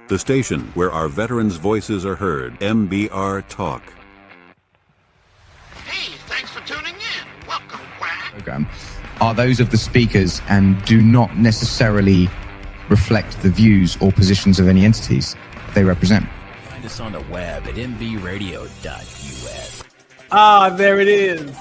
The station where our veterans' voices are heard. MBR Talk. Hey, thanks for tuning in. Welcome, Quack. Program are those of the speakers and do not necessarily reflect the views or positions of any entities they represent. Find us on the web at mbradio.us. Ah, there it is.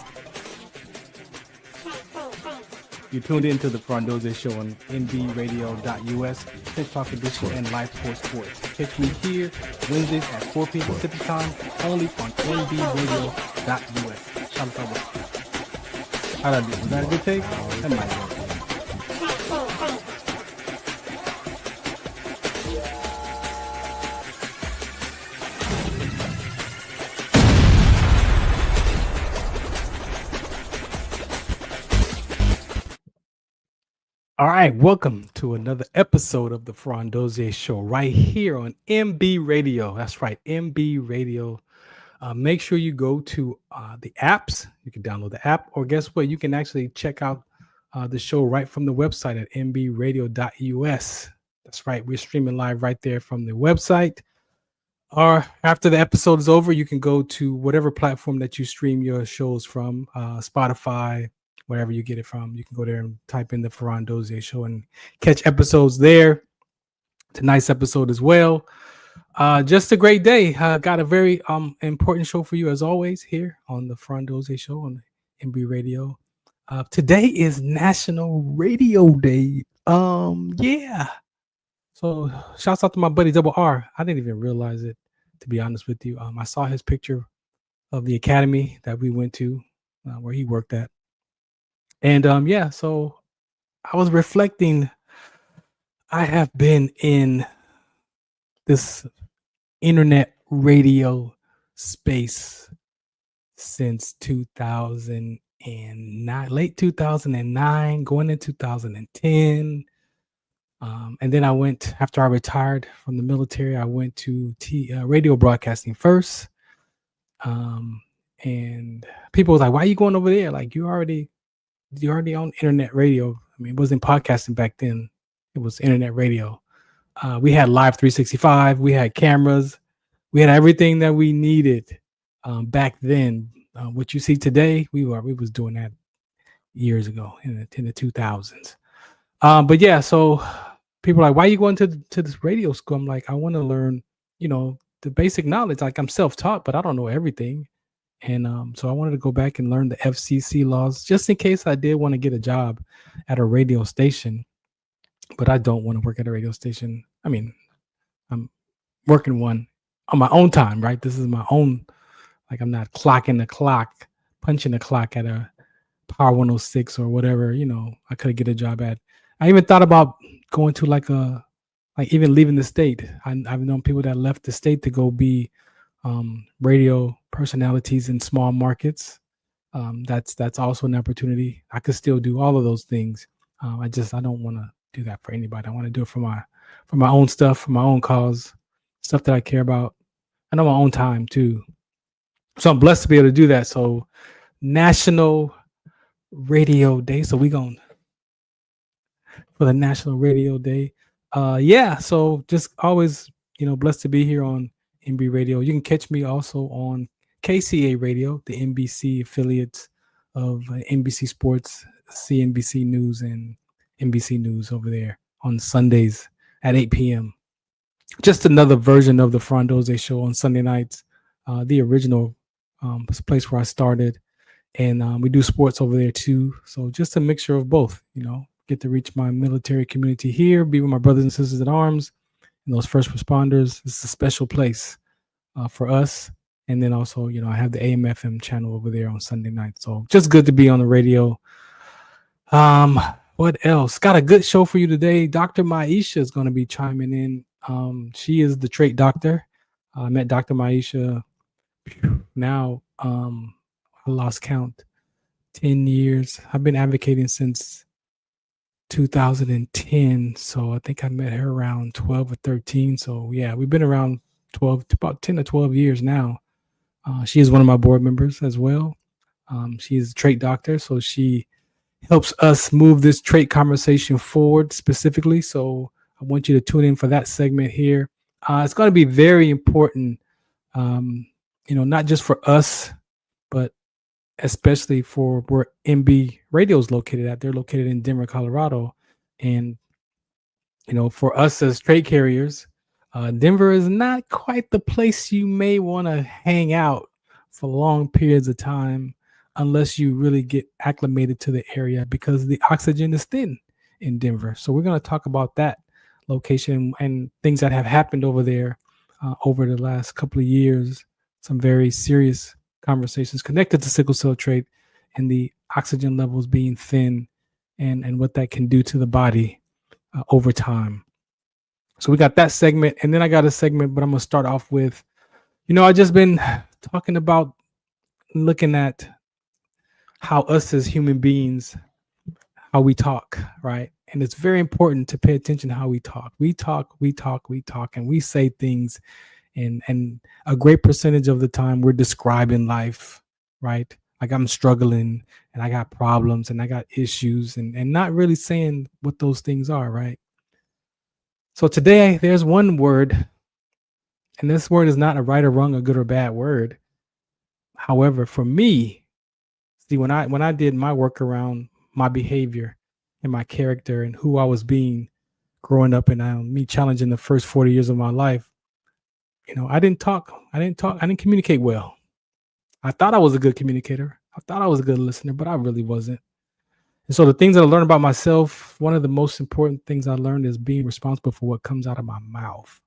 You tuned into the Farron Dozier Show on nbradio.us, TikTok edition, and Live Sports. Catch me here Wednesdays at 4 p.m. Pacific time, only on nbradio.us. Shout out. How'd I do? Was that a good take? That might be. All right, welcome to another episode of the Farron Dozier Show right here on MB Radio. That's right, MB Radio. Make sure you go to the apps. You can download the app, or guess what? You can actually check out the show right from the website at mbradio.us. That's right, we're streaming live right there from the website. Or after the episode is over, you can go to whatever platform that you stream your shows from, Spotify, wherever you get it from. You can go there and type in the Farron Dozier Show and catch episodes there. Tonight's episode as well. Just a great day. Got a very important show for you as always here on the Farron Dozier Show on MB Radio. Today is National Radio Day. Yeah. So shouts out to my buddy Double R. I didn't even realize it, to be honest with you. I saw his picture of the academy that we went to, where he worked at. And yeah, so I was reflecting. I have been in this internet radio space since 2009, late 2009, going into 2010. And then I went, after I retired from the military, I went to radio broadcasting first. And people was like, why are you going over there? Like, you're already on internet radio. I mean, it wasn't podcasting back then. It was internet radio. We had Live 365. We had cameras. We had everything that we needed back then. What you see today, we was doing that years ago in the 2000s. But yeah, so people are like, why are you going to this radio school? I'm like, I want to learn, the basic knowledge. Like, I'm self-taught, but I don't know everything. And so I wanted to go back and learn the FCC laws just in case I did want to get a job at a radio station. But I don't want to work at a radio station. I mean, I'm working one on my own time, right? This is my own, like, I'm not clocking the clock, punching the clock at a Power 106 or whatever, I could get a job at. I even thought about going to like even leaving the state. I've known people that left the state to go be radio personalities in small markets. That's also an opportunity. I could still do all of those things. I don't want to do that for anybody. I want to do it for my own stuff, for my own cause, stuff that I care about, and on my own time too. So I'm blessed to be able to do that. So National Radio Day. So we going for the National Radio Day. Yeah. So just always, blessed to be here on MB Radio. You can catch me also on KCA Radio, the NBC affiliates of NBC Sports, CNBC News, and NBC News over there on Sundays at 8 p.m. Just another version of the Farron Dozier Show on Sunday nights, the original place where I started. And we do sports over there too. So just a mixture of both, get to reach my military community here, be with my brothers and sisters in arms, and those first responders. This is a special place for us. And then also, I have the AM/FM channel over there on Sunday night. So just good to be on the radio. What else? Got a good show for you today. Dr. Maisha is going to be chiming in. She is the trait doctor. I met Dr. Maisha now. I lost count. 10 years. I've been advocating since 2010. So I think I met her around 12 or 13. So yeah, we've been around about 10 to 12 years now. She is one of my board members as well. She is a trait doctor. So she helps us move this trait conversation forward specifically. So I want you to tune in for that segment here. It's going to be very important, not just for us, but especially for where MB Radio is located at. They're located in Denver, Colorado. And, for us as trade carriers, Denver is not quite the place you may want to hang out for long periods of time unless you really get acclimated to the area, because the oxygen is thin in Denver. So we're going to talk about that location and things that have happened over there over the last couple of years. Some very serious conversations connected to sickle cell trait and the oxygen levels being thin and what that can do to the body over time. So we got that segment, and then I got a segment, but I'm going to start off with, I just been talking about looking at how us as human beings, how we talk, right? And it's very important to pay attention to how we talk. We talk, and we say things, and a great percentage of the time we're describing life, right? Like I'm struggling and I got problems and I got issues and not really saying what those things are, right? So today there's one word, and this word is not a right or wrong, a good or bad word. However, for me, see, when I did my work around my behavior and my character and who I was being growing up, and me challenging the first 40 years of my life, I didn't communicate well. I thought I was a good communicator. I thought I was a good listener, but I really wasn't. And so the things that I learned about myself, one of the most important things I learned is being responsible for what comes out of my mouth.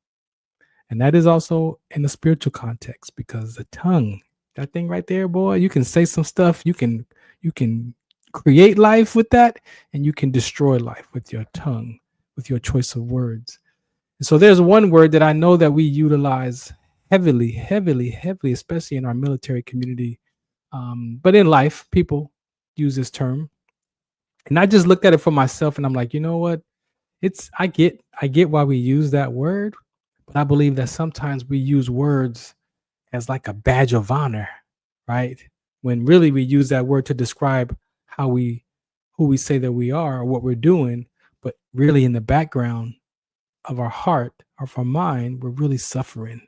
And that is also in the spiritual context, because the tongue, that thing right there, boy, you can say some stuff, you can create life with that, and you can destroy life with your tongue, with your choice of words. And so there's one word that I know that we utilize heavily, especially in our military community. But in life, people use this term. And I just looked at it for myself and I'm like, you know what? I get why we use that word, but I believe that sometimes we use words as like a badge of honor, right? When really we use that word to describe who we say that we are or what we're doing, but really in the background of our heart, of our mind, we're really suffering.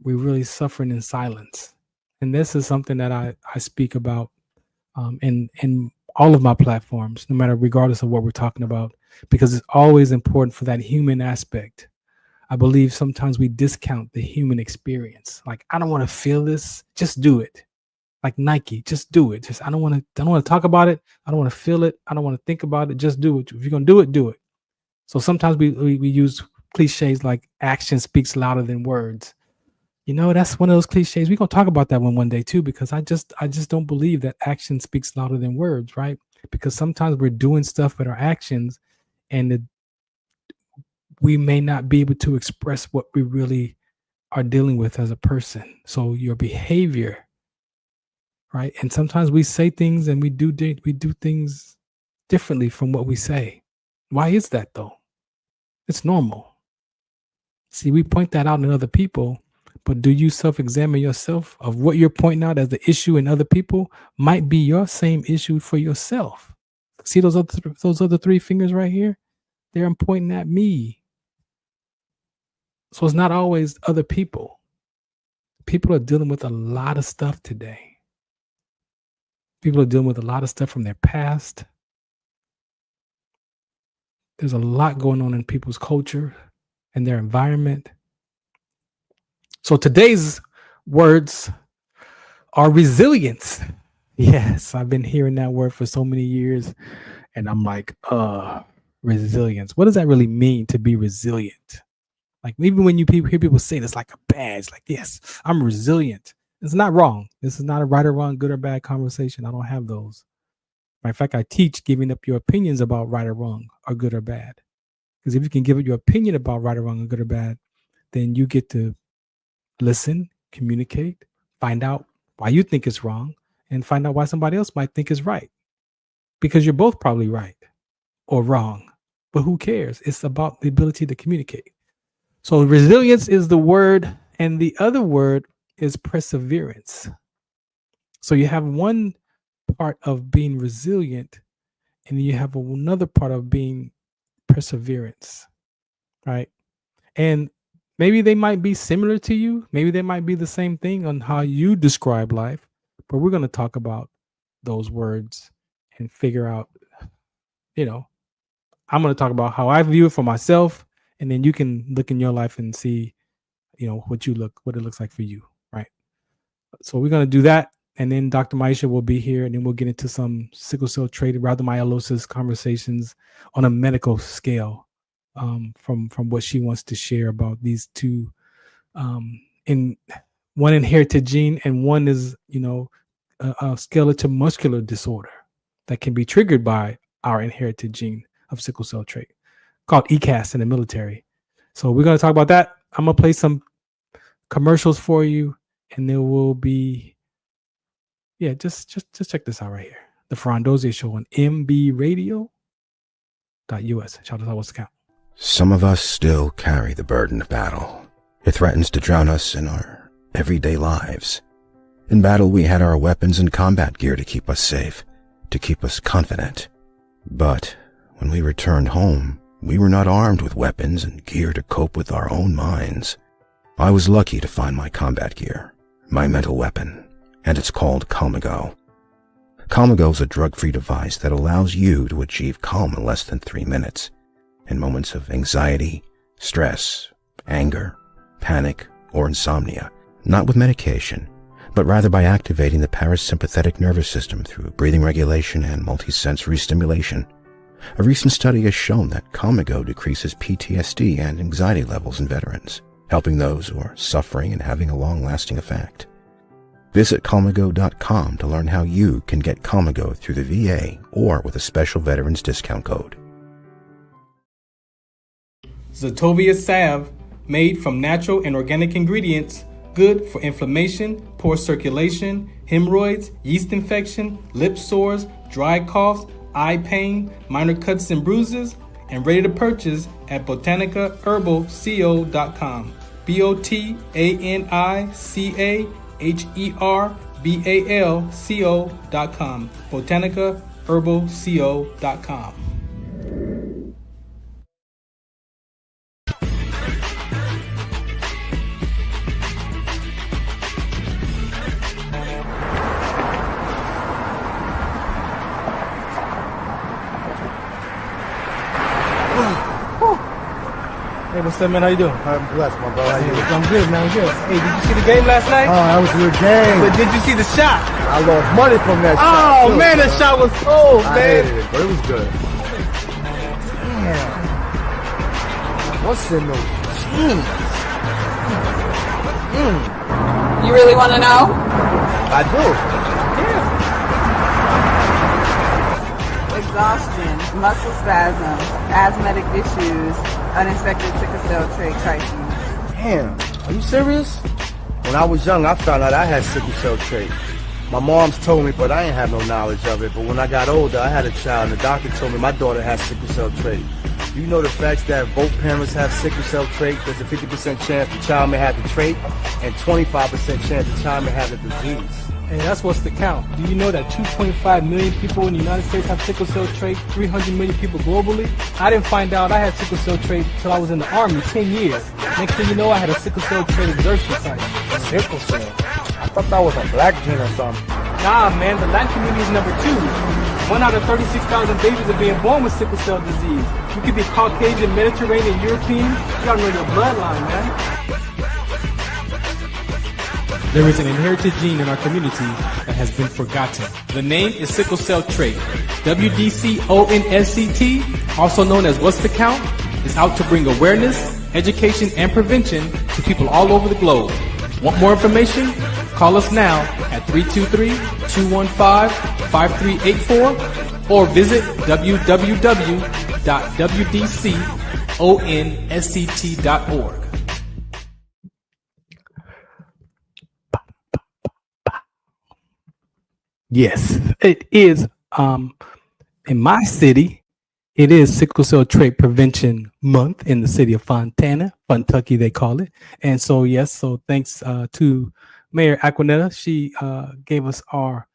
We're really suffering in silence. And this is something that I speak about in all of my platforms, no matter regardless of what we're talking about, because it's always important for that human aspect. I believe sometimes we discount the human experience. Like, I don't want to feel this, just do it. Like Nike, just do it. I don't want to talk about it. I don't want to feel it. I don't want to think about it. Just do it. If you're going to do it, do it. So sometimes we use cliches like action speaks louder than words. That's one of those cliches. We're going to talk about that one day too, because I just don't believe that action speaks louder than words, right? Because sometimes we're doing stuff with our actions and we may not be able to express what we really are dealing with as a person. So your behavior, right? And sometimes we say things and we do things differently from what we say. Why is that though? It's normal. See, we point that out in other people, but do you self-examine yourself of what you're pointing out as the issue in other people might be your same issue for yourself? See those other three fingers right here? They're pointing at me. So it's not always other people. People are dealing with a lot of stuff today. People are dealing with a lot of stuff from their past. There's a lot going on in people's culture and their environment. So today's words are resilience. Yes, I've been hearing that word for so many years, and I'm like, resilience. What does that really mean to be resilient? Like, even when you hear people say this like a badge, like, yes, I'm resilient. It's not wrong. This is not a right or wrong, good or bad conversation. I don't have those. In fact, I teach giving up your opinions about right or wrong or good or bad. Because if you can give up your opinion about right or wrong or good or bad, then you get to listen, communicate, find out why you think it's wrong, and find out why somebody else might think is right. Because you're both probably right or wrong. But who cares? It's about the ability to communicate. So resilience is the word, and the other word is perseverance. So you have one part of being resilient, and you have another part of being perseverance. right? And maybe they might be similar to you. Maybe they might be the same thing on how you describe life. But we're going to talk about those words and figure out, I'm going to talk about how I view it for myself. And then you can look in your life and see, what it looks like for you, right? So we're going to do that. And then Dr. Maisha will be here, and then we'll get into some sickle cell trait rhabdomyolysis conversations on a medical scale, from what she wants to share about these two, in one inherited gene, and one is a skeletal muscular disorder that can be triggered by our inherited gene of sickle cell trait, called ECAS in the military. So we're going to talk about that. I'm going to play some commercials for you, and there will be, just check this out right here. The Farron Dozier Show on mbradio.us. Shout out, what's the count? Some of us still carry the burden of battle. It threatens to drown us in our everyday lives. In battle, we had our weapons and combat gear to keep us safe, to keep us confident. But when we returned home, we were not armed with weapons and gear to cope with our own minds. I was lucky to find my combat gear, my mental weapon, and it's called Calmago. Calmago is a drug-free device that allows you to achieve calm in less than 3 minutes, in moments of anxiety, stress, anger, panic, or insomnia, not with medication, but rather by activating the parasympathetic nervous system through breathing regulation and multisensory stimulation. A recent study has shown that Calmago decreases PTSD and anxiety levels in veterans, helping those who are suffering and having a long-lasting effect. Visit Calmago.com to learn how you can get Calmago through the VA or with a special veterans discount code. Zetovia salve, made from natural and organic ingredients, good for inflammation, poor circulation, hemorrhoids, yeast infection, lip sores, dry coughs, eye pain, minor cuts and bruises, and ready to purchase at botanicaherbalco.com. botanicaherbalco.com. botanicaherbalco.com. Hey, what's up, man? How you doing? I'm blessed, my brother. How you doing? I'm good, man. I'm good. Hey, did you see the game last night? Oh, that was a good game. But did you see the shot? I lost money from that shot. Oh, too. man, that shot was cold, I man. hated it, but it was good. Damn. What's in those jeans? You really want to know? I do. Exhaustion, muscle spasms, asthmatic issues, unexpected sickle cell trait crises. Damn. Are you serious? When I was young, I found out I had sickle cell trait. My mom's told me, but I ain't have no knowledge of it. But when I got older, I had a child, and the doctor told me my daughter has sickle cell trait. You know the facts that both parents have sickle cell trait, there's a 50% chance the child may have the trait, and 25% chance the child may have the disease. Hey, that's what's the count. Do you know that 2.5 million people in the United States have sickle cell trait, 300 million people globally? I didn't find out I had sickle cell trait until I was in the Army, 10 years. Next thing you know, I had a sickle cell trait exertion site. Sickle cell? I thought that was a black gene or something. Nah, man, the Latin community is number 2. 1 out of 36,000 babies are being born with sickle cell disease. You could be Caucasian, Mediterranean, European. You gotta know your bloodline, man. There is an inherited gene in our community that has been forgotten. The name is sickle cell trait. WDCONSCT, also known as What's the Count, is out to bring awareness, education, and prevention to people all over the globe. Want more information? Call us now at 323-215-5384 or visit www.wdconsct.org. Yes, it is. In my city, it is Sickle Cell Trait Prevention Month in the city of Fontana, Kentucky, they call it. And so, yes, so thanks to Mayor Aquinetta. She gave us our,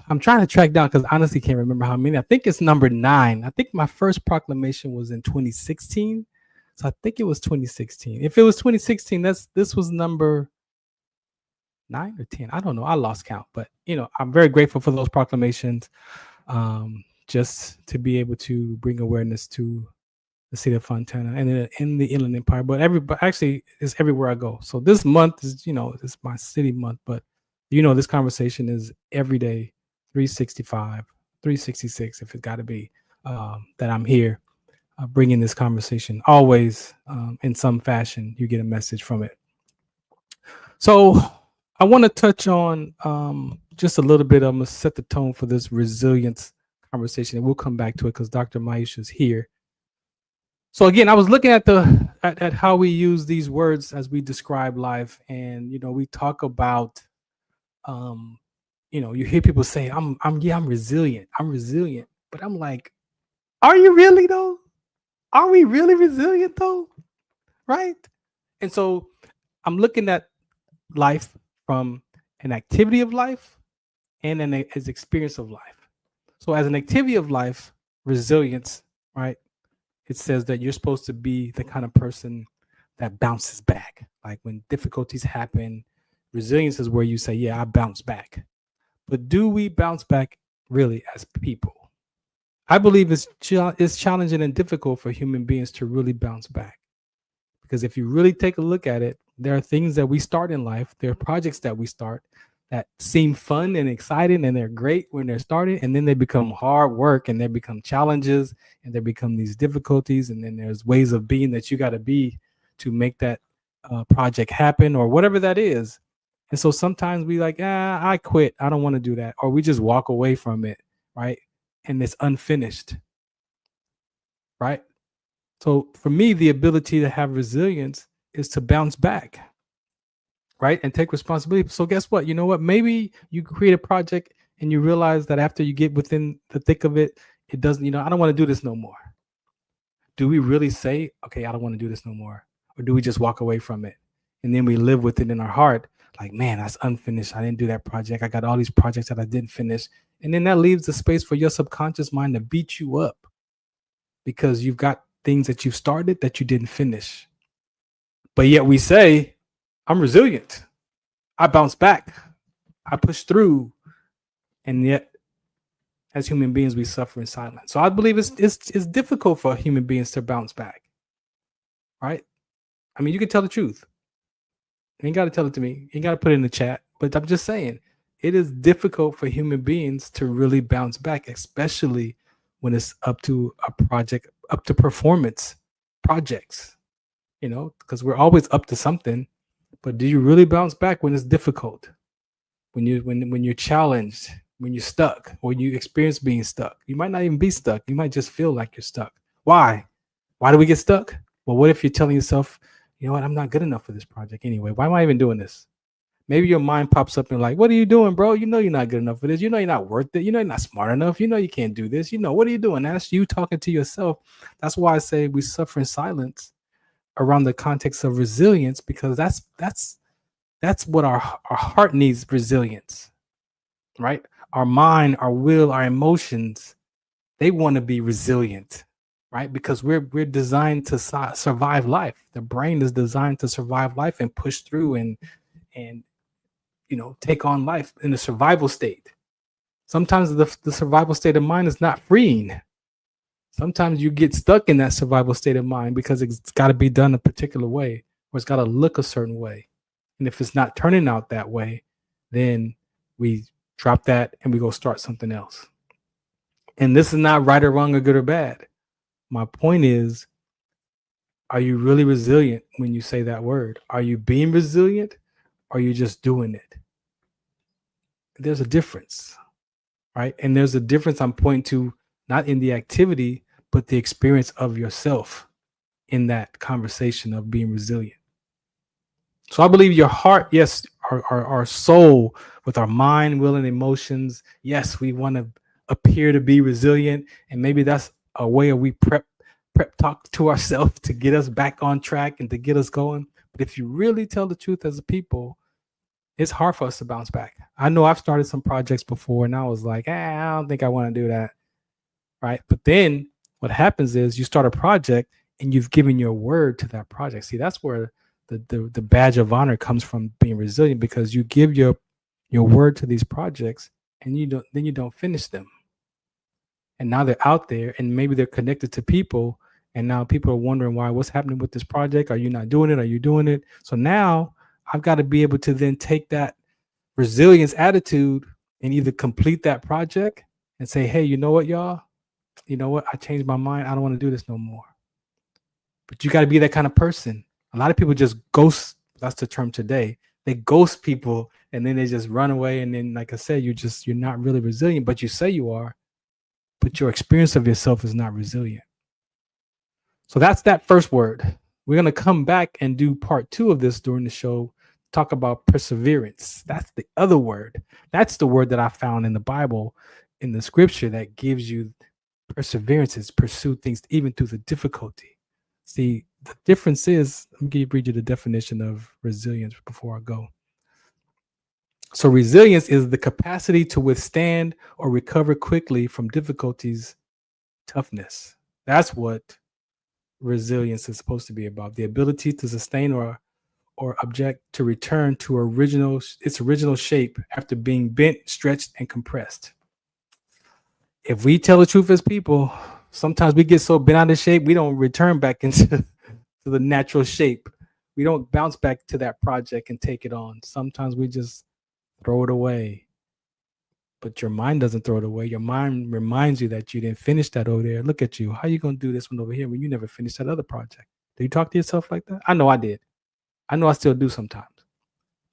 I'm trying to track down because I honestly can't remember how many. I think it's number 9. I think my first proclamation was in 2016. So I think it was 2016. If it was 2016, this was number 9 or 10. I don't know. I lost count, but I'm very grateful for those proclamations. Just to be able to bring awareness to the city of Fontana and in the Inland Empire, but actually it's everywhere I go. So this month is, it's my city month, but this conversation is every day, 365, 366, if it's got to be, that I'm here bringing this conversation. Always, in some fashion, you get a message from it. So I want to touch on just a little bit. I'm going to set the tone for this resilience conversation, and we'll come back to it because Dr. Maisha is here. So again, I was looking at at how we use these words as we describe life, and we talk about, you hear people say, "I'm resilient. I'm resilient," but I'm like, are you really though? Are we really resilient though? Right? And so I'm looking at life from an activity of life and as experience of life. So as an activity of life, resilience, right? It says that you're supposed to be the kind of person that bounces back. Like when difficulties happen, resilience is where you say, yeah, I bounce back. But do we bounce back really as people? I believe it's challenging and difficult for human beings to really bounce back. Because if you really take a look at it, there are things that we start in life, there are projects that we start that seem fun and exciting, and they're great when they're started, and then they become hard work, and they become challenges, and they become these difficulties, and then there's ways of being that you got to be to make that project happen, or whatever that is. And so sometimes we like, I quit, I don't want to do that, or we just walk away from it, right? And it's unfinished, right? So for me, the ability to have resilience is to bounce back, right? And take responsibility. So guess what? You know what? Maybe you create a project and you realize that after you get within the thick of it, it doesn't, I don't want to do this no more. Do we really say, okay, I don't want to do this no more? Or do we just walk away from it? And then we live with it in our heart. Like, man, that's unfinished. I didn't do that project. I got all these projects that I didn't finish. And then that leaves the space for your subconscious mind to beat you up because you've got things that you've started that you didn't finish. But yet we say, I'm resilient. I bounce back. I push through. And yet, as human beings, we suffer in silence. So I believe it's difficult for human beings to bounce back. Right? I mean, you can tell the truth. You ain't got to tell it to me. You ain't got to put it in the chat. But I'm just saying, it is difficult for human beings to really bounce back, especially when it's up to a project, up to performance projects, because we're always up to something. But do you really bounce back when it's difficult? When you're challenged, when you're stuck, or you experience being stuck? You might not even be stuck. You might just feel like you're stuck. Why? Why do we get stuck? Well, what if you're telling yourself, you know what, I'm not good enough for this project anyway. Why am I even doing this? Maybe your mind pops up and like, what are you doing, bro? You know you're not good enough for this. You know you're not worth it. You know you're not smart enough. You know you can't do this. What are you doing? That's you talking to yourself. That's why I say we suffer in silence around the context of resilience, because that's what our heart needs, resilience, right? Our mind, our will, our emotions, they want to be resilient, right? Because we're designed to survive life. The brain is designed to survive life and push through and take on life in the survival state. Sometimes the survival state of mind is not freeing. Sometimes you get stuck in that survival state of mind because it's got to be done a particular way, or it's got to look a certain way. And if it's not turning out that way, then we drop that and we go start something else. And this is not right or wrong or good or bad. My point is, are you really resilient when you say that word? Are you being resilient, or are you just doing it? There's a difference, right? And there's a difference I'm pointing to, not in the activity, but the experience of yourself in that conversation of being resilient. So I believe your heart, yes, our soul, with our mind, will, and emotions, yes, we want to appear to be resilient. And maybe that's a way of we prep talk to ourselves to get us back on track and to get us going. But if you really tell the truth as a people, it's hard for us to bounce back. I know I've started some projects before and I was like, I don't think I want to do that. Right. But then what happens is you start a project and you've given your word to that project. See, that's where the badge of honor comes from, being resilient, because you give your word to these projects and you don't finish them. And now they're out there and maybe they're connected to people. And now people are wondering what's happening with this project. Are you not doing it? Are you doing it? So now I've got to be able to then take that resilience attitude and either complete that project and say, hey, you know what, y'all? You know what? I changed my mind. I don't want to do this no more. But you got to be that kind of person. A lot of people just ghost. That's the term today. They ghost people and then they just run away. And then, like I said, you're not really resilient, but you say you are, but your experience of yourself is not resilient. So that's that first word. We're going to come back and do part 2 of this during the show, talk about perseverance. That's the other word. That's the word that I found in the Bible, in the scripture, that gives you perseverance, is pursue things even through the difficulty. See, the difference is, let me read you the definition of resilience before I go. So resilience is the capacity to withstand or recover quickly from difficulties, toughness. That's what resilience is supposed to be about. The ability to sustain or object to return to its original shape after being bent, stretched, and compressed. If we tell the truth as people, sometimes we get so bent out of shape, we don't return back into the natural shape. We don't bounce back to that project and take it on. Sometimes we just throw it away. But your mind doesn't throw it away. Your mind reminds you that you didn't finish that over there. Look at you. How are you going to do this one over here when you never finished that other project? Do you talk to yourself like that? I know I did. I know I still do sometimes.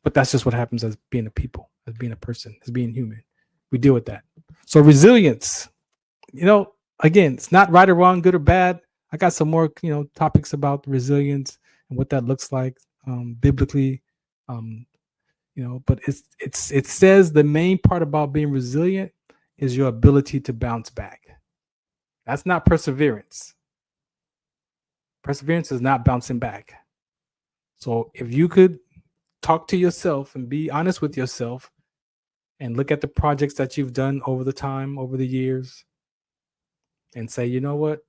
But that's just what happens as being a people, as being a person, as being human. We deal with that. So resilience, again, it's not right or wrong, good or bad. I got some more, topics about resilience and what that looks like biblically. But it says the main part about being resilient is your ability to bounce back. That's not perseverance. Perseverance is not bouncing back. So if you could talk to yourself and be honest with yourself and look at the projects that you've done over the years, and say, you know what?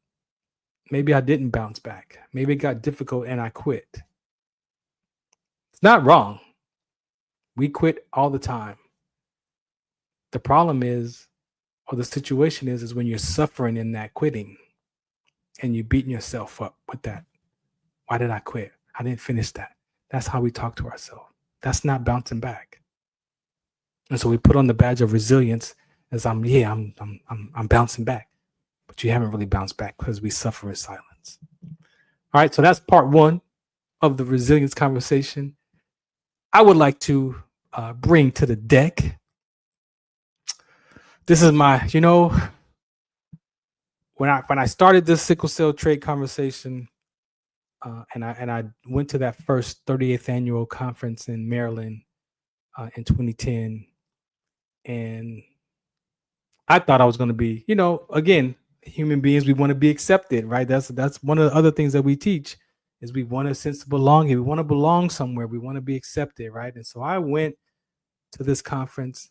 Maybe I didn't bounce back. Maybe it got difficult and I quit. It's not wrong. We quit all the time. The problem is, or the situation is when you're suffering in that quitting and you're beating yourself up with that. Why did I quit? I didn't finish that. That's how we talk to ourselves. That's not bouncing back. And so we put on the badge of resilience as I'm bouncing back. But you haven't really bounced back because we suffer in silence. All right, so that's part 1 of the resilience conversation. I would like to bring to the deck. This is my, when I started this sickle cell trait conversation, and I went to that first 38th annual conference in Maryland in 2010, and I thought I was going to be, again, human beings, we want to be accepted, right? That's one of the other things that we teach, is we want a sense of belonging. We want to belong somewhere. We want to be accepted, right? And so I went to this conference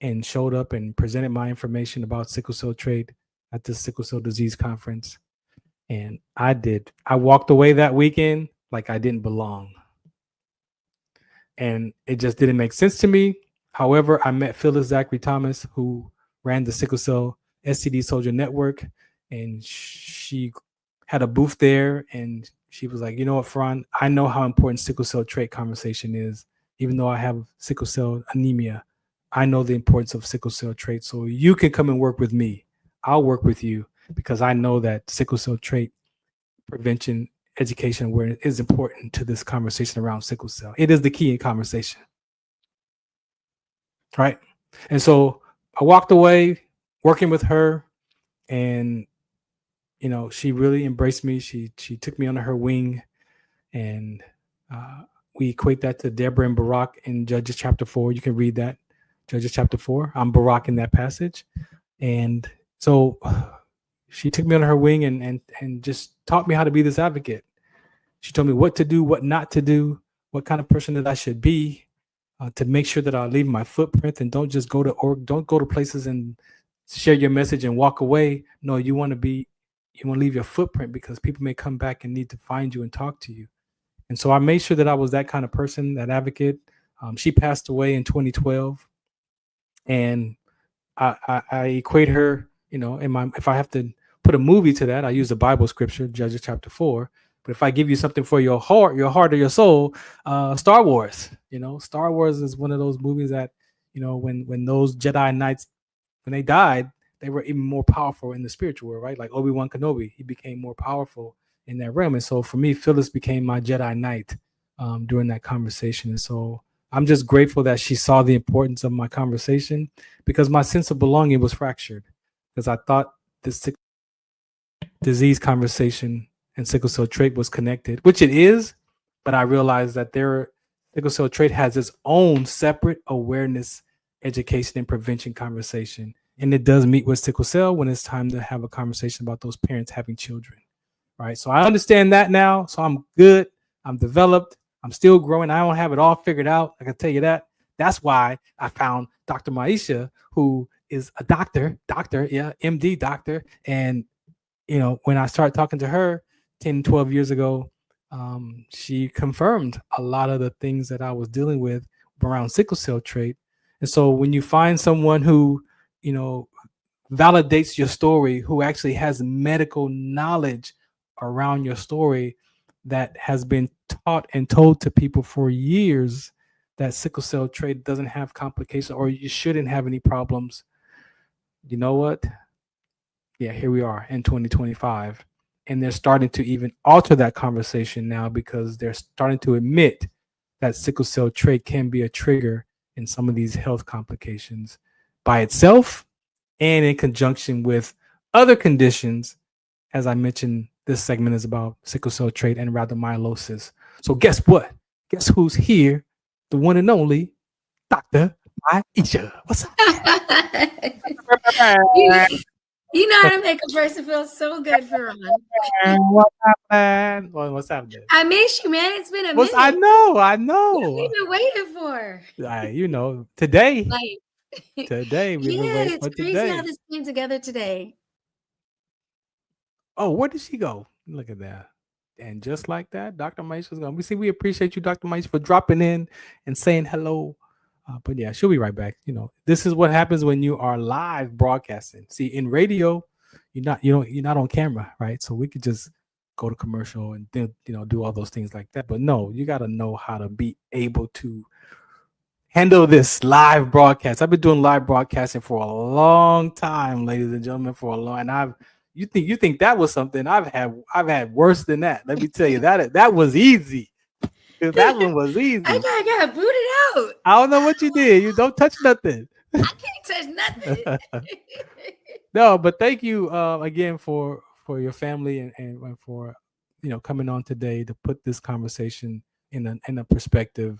and showed up and presented my information about sickle cell trait at this sickle cell disease conference. And I walked away that weekend like I didn't belong. And it just didn't make sense to me. However, I met Phyllis Zachary Thomas, who ran the Sickle Cell STD Soldier Network, and she had a booth there, and she was like, you know what, Farron, I know how important sickle cell trait conversation is. Even though I have sickle cell anemia, I know the importance of sickle cell trait. So you can come and work with me. I'll work with you because I know that sickle cell trait prevention, education, awareness is important to this conversation around sickle cell. It is the key in conversation, right? And so I walked away working with her, and she really embraced me. She took me under her wing, and we equate that to Deborah and Barak in Judges chapter 4. You can read that, Judges chapter 4. I'm Barak in that passage, and so she took me under her wing and just taught me how to be this advocate. She told me what to do, what not to do, what kind of person that I should be, to make sure that I leave my footprint and don't just go to places and share your message and walk away. No, you want to be You want to leave your footprint because people may come back and need to find you and talk to you. And so I made sure that I was that kind of person, that advocate. She passed away in 2012, and I equate her, if I have to put a movie to that, I use the Bible scripture, Judges chapter 4. But if I give you something for your heart or your soul, Star Wars. Star Wars is one of those movies that, when those Jedi Knights, when they died, they were even more powerful in the spiritual world, right? Like Obi-Wan Kenobi, he became more powerful in that realm. And so for me, Phyllis became my Jedi Knight during that conversation. And so I'm just grateful that she saw the importance of my conversation, because my sense of belonging was fractured, because I thought this disease conversation and sickle cell trait was connected, which it is, but I realized that sickle cell trait has its own separate awareness, education, and prevention conversation. And it does meet with sickle cell when it's time to have a conversation about those parents having children, right? So I understand that now. So I'm good. I'm developed. I'm still growing. I don't have it all figured out. I can tell you that. That's why I found Dr. Maisha, who is a doctor, MD doctor. And, when I started talking to her 10, 12 years ago, she confirmed a lot of the things that I was dealing with around sickle cell trait. And so when you find someone who, validates your story, who actually has medical knowledge around your story, that has been taught and told to people for years that sickle cell trait doesn't have complications or you shouldn't have any problems. You know what? Yeah, here we are in 2025. And they're starting to even alter that conversation now, because they're starting to admit that sickle cell trait can be a trigger in some of these health complications by itself and in conjunction with other conditions. As I mentioned, this segment is about sickle cell trait and rhabdomyolysis. So guess what? Guess who's here? The one and only Dr. Maisha. What's up? You know how to make a person feel so good, Farron. What's happening? What's happening? I miss you, man. It's been a minute. I know. What have we been waiting for? Today. Today. We've been waiting for crazy today. how this came together today. Oh, where did she go? Look at that. And just like that, Dr. Maisha's gone. We appreciate you, Dr. Maisha, for dropping in and saying hello. But yeah, she'll be right back. This is what happens when you are live broadcasting. See, in radio, you're not on camera, right? So we could just go to commercial and then, do all those things like that. But no, you got to know how to be able to handle this live broadcast. I've been doing live broadcasting for a long time, ladies and gentlemen, and you think that was something? I've had worse than that. Let me tell you, that was easy. That one was easy. I got booted out. I don't know what you did. You don't touch nothing. I can't touch nothing. No, but thank you again for your family and for coming on today to put this conversation in a perspective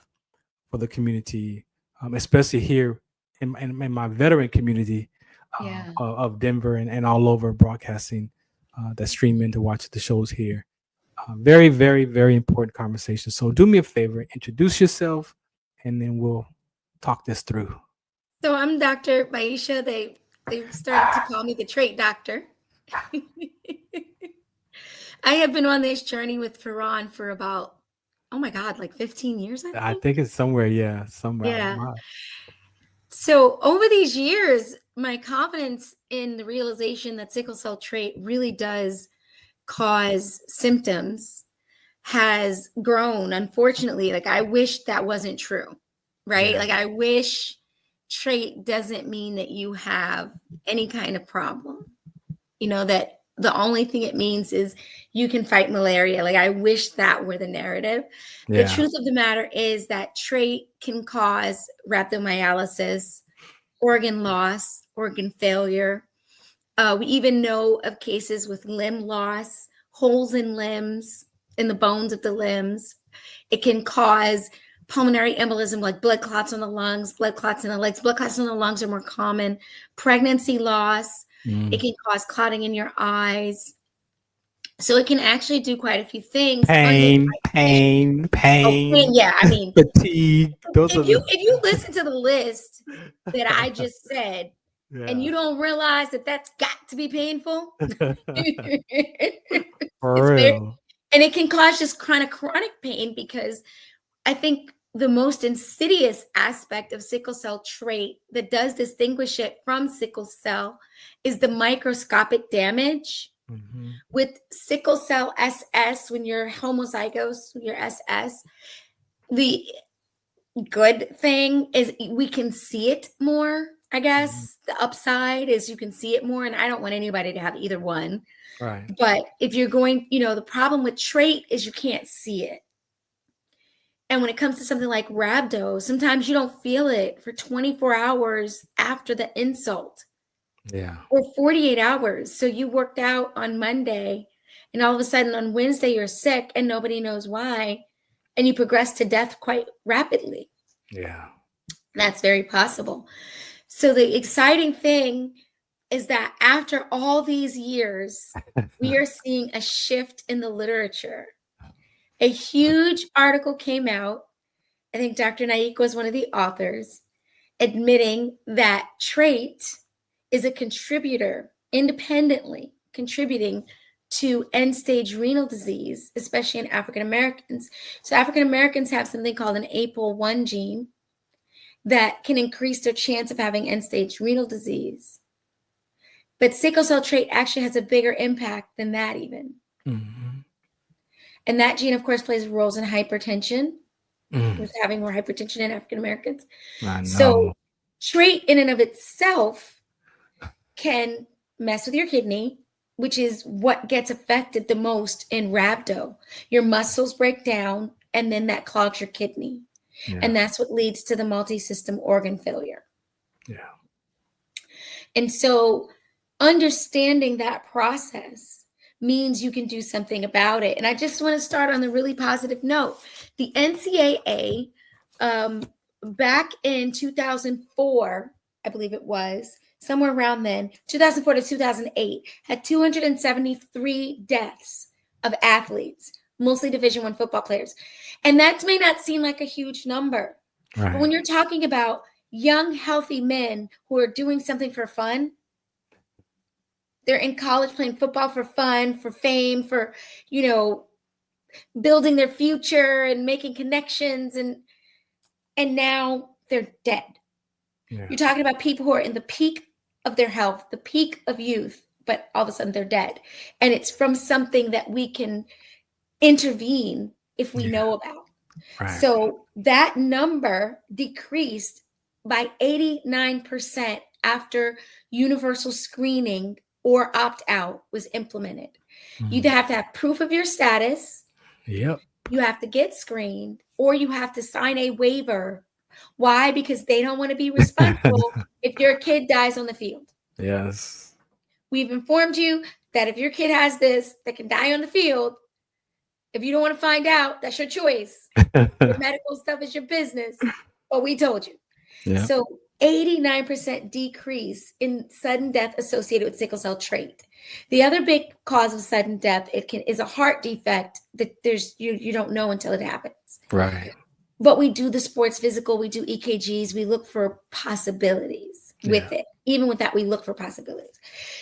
for the community, especially here in my veteran community of Denver and all over broadcasting that stream in to watch the shows here. Very, very, very important conversation. So do me a favor, introduce yourself, and then we'll talk this through. So I'm Dr. Maisha. They started to call me the trait doctor. I have been on this journey with Farron for about, like 15 years, I think it's somewhere. Yeah. Wow. So over these years, my confidence in the realization that sickle cell trait really does cause symptoms has grown. Unfortunately, I wish that wasn't true, right? Yeah. I wish trait doesn't mean that you have any kind of problem, that the only thing it means is you can fight malaria. I wish that were the narrative. Yeah. The truth of the matter is that trait can cause rhabdomyolysis, organ loss, organ failure. We even know of cases with limb loss, holes in limbs, in the bones of the limbs. It can cause pulmonary embolism, like blood clots on the lungs, blood clots in the legs. Blood clots in the lungs are more common. Pregnancy loss. It can cause clotting in your eyes. So it can actually do quite a few things. Pain. Yeah, fatigue. If you listen to the list that I just said, and you don't realize that that's got to be painful. For real. And it can cause just chronic pain, because I think the most insidious aspect of sickle cell trait that does distinguish it from sickle cell is the microscopic damage. Mm-hmm. With sickle cell SS, when you're homozygous, you're SS, the good thing is we can see it more, I guess. The upside is you can see it more, and I don't want anybody to have either one. Right. But if you're going, the problem with trait is you can't see it. And when it comes to something like rhabdo, sometimes you don't feel it for 24 hours after the insult. Yeah. Or 48 hours. So you worked out on Monday, and all of a sudden on Wednesday you're sick and nobody knows why, and you progress to death quite rapidly. Yeah. That's very possible. So the exciting thing is that after all these years, we are seeing a shift in the literature. A huge article came out. I think Dr. Naik was one of the authors, admitting that trait is a contributor, independently contributing to end-stage renal disease, especially in African Americans. So African Americans have something called an APOL1 gene that can increase their chance of having end-stage renal disease. But sickle cell trait actually has a bigger impact than that even. Mm-hmm. And that gene, of course, plays roles in hypertension, Mm. with having more hypertension in African Americans. I know. So trait in and of itself can mess with your kidney, which is what gets affected the most in rhabdo. Your muscles break down, and then that clogs your kidney. Yeah. And that's what leads to the multi-system organ failure. Yeah. And so understanding that process means you can do something about it. And I just want to start on the really positive note. The NCAA, back in 2004, I believe it was, somewhere around then, 2004 to 2008, had 273 deaths of athletes, mostly Division I football players. And that may not seem like a huge number. Right. But when you're talking about young, healthy men who are doing something for fun, they're in college playing football for fun, for fame, for, building their future and making connections, and now they're dead. Yeah. You're talking about people who are in the peak of their health, the peak of youth, but all of a sudden they're dead. And it's from something that we can intervene if we know about. Right. So that number decreased by 89% after universal screening or opt-out was implemented. You either have to have proof of your status, Yep. you have to get screened, or you have to sign a waiver. Why? Because they don't want to be responsible if your kid dies on the field. Yes. We've informed you that if your kid has this, that can die on the field. If you don't want to find out, that's your choice. Your medical stuff is your business, but we told you. Yeah. So 89% decrease in sudden death associated with sickle cell trait. The other big cause of sudden death is a heart defect that you don't know until it happens. Right. But we do the sports physical, we do EKGs, we look for possibilities with it. Even with that, we look for possibilities.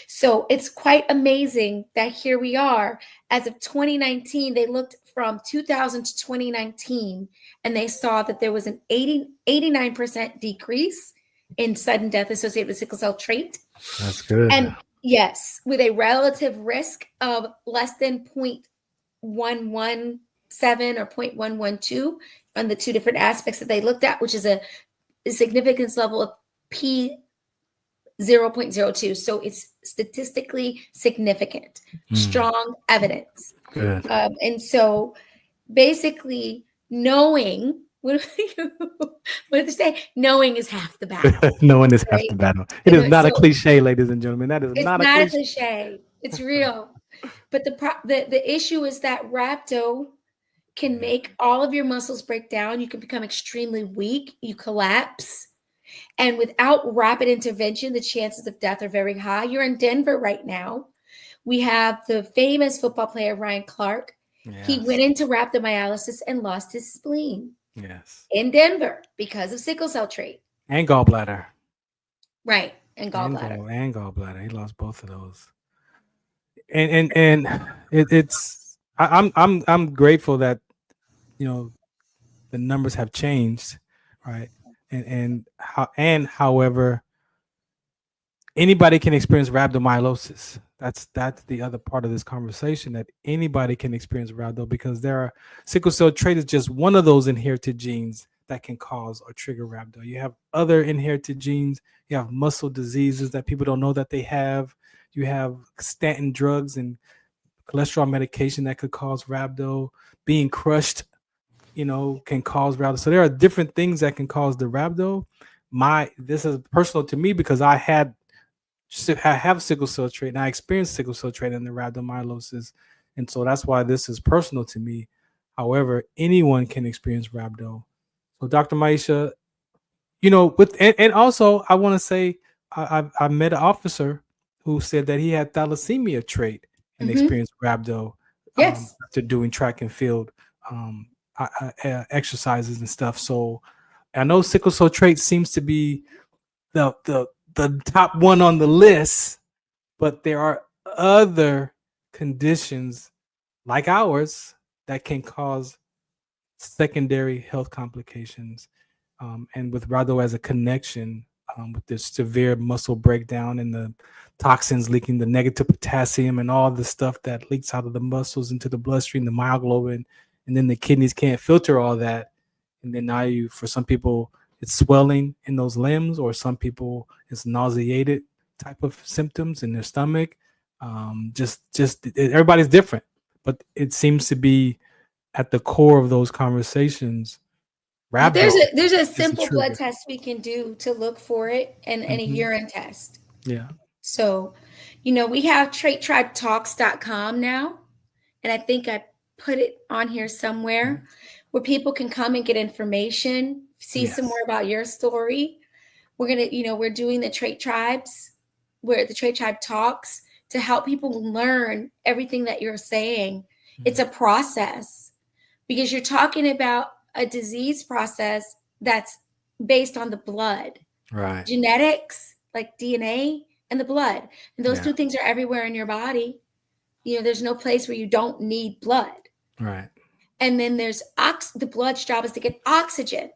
So it's quite amazing that here we are. As of 2019, they looked from 2000 to 2019, and they saw that there was an 89% decrease in sudden death associated with sickle cell trait. That's good. And yes, with a relative risk of less than 0.117 or 0.112 on the two different aspects that they looked at, which is a significance level of P 0.02. So it's statistically significant, strong evidence. Good. And so basically knowing, what did they say? Knowing is half the battle. Knowing is half right? the battle. It is not a cliche, ladies and gentlemen. That is not a cliche. It's real. But the issue is that rhabdo can make all of your muscles break down. You can become extremely weak. You collapse. And without rapid intervention, the chances of death are very high. You're in Denver right now. We have the famous football player, Ryan Clark. Yes. He went into rhabdomyolysis and lost his spleen. Yes. In Denver because of sickle cell trait. And gallbladder. Right. and gallbladder. And gallbladder. He lost both of those. And I'm grateful that, you know, the numbers have changed, right? However, anybody can experience rhabdomyolysis. That's the other part of this conversation, that anybody can experience rhabdo, because sickle cell trait is just one of those inherited genes that can cause or trigger rhabdo. You have other inherited genes. You have muscle diseases that people don't know that they have. You have statin drugs and cholesterol medication that could cause rhabdo. Being crushed, can cause rhabdo. So there are different things that can cause the rhabdo. This is personal to me because I have sickle cell trait, and I experienced sickle cell trait and the rhabdomyolysis, and so that's why this is personal to me. However, anyone can experience rhabdo. So, Dr. Maisha, and also I want to say I met an officer who said that he had thalassemia trait and experienced rhabdo after doing track and field exercises and stuff. So I know sickle cell trait seems to be the top one on the list, but there are other conditions like ours that can cause secondary health complications, and with rhabdo as a connection, with the severe muscle breakdown and the toxins leaking, the negative potassium and all the stuff that leaks out of the muscles into the bloodstream, the myoglobin, and then the kidneys can't filter all that. And then now for some people, it's swelling in those limbs, or some people it's nauseated type of symptoms in their stomach. Everybody's different, but it seems to be at the core of those conversations. There's a simple blood test we can do to look for it, and a urine test. Yeah. So, we have TraitTribeTalks.com now, and I think I put it on here somewhere where people can come and get information, see some more about your story. We're gonna, we're doing the Trait Tribes, where the Trait Tribe Talks, to help people learn everything that you're saying. It's a process, because you're talking about a disease process that's based on the blood, right? Genetics, like DNA, and the blood, and those two things are everywhere in your body. There's no place where you don't need blood, right? And then there's the blood's job is to get oxygen.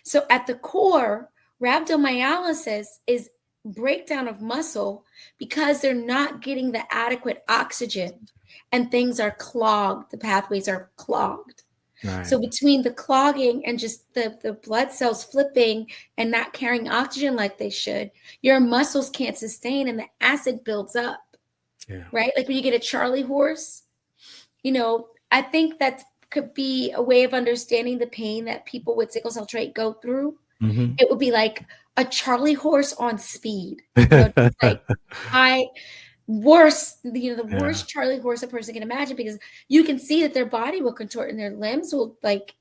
So at the core, rhabdomyolysis is breakdown of muscle because they're not getting the adequate oxygen, and things are clogged. The pathways are clogged. Right. So between the clogging and just the blood cells flipping and not carrying oxygen like they should, your muscles can't sustain, and the acid builds up. Yeah. Right? Like when you get a Charlie horse, I think that could be a way of understanding the pain that people with sickle cell trait go through. It would be like a Charlie horse on speed. Worst Charlie horse a person can imagine, because you can see that their body will contort and their limbs will like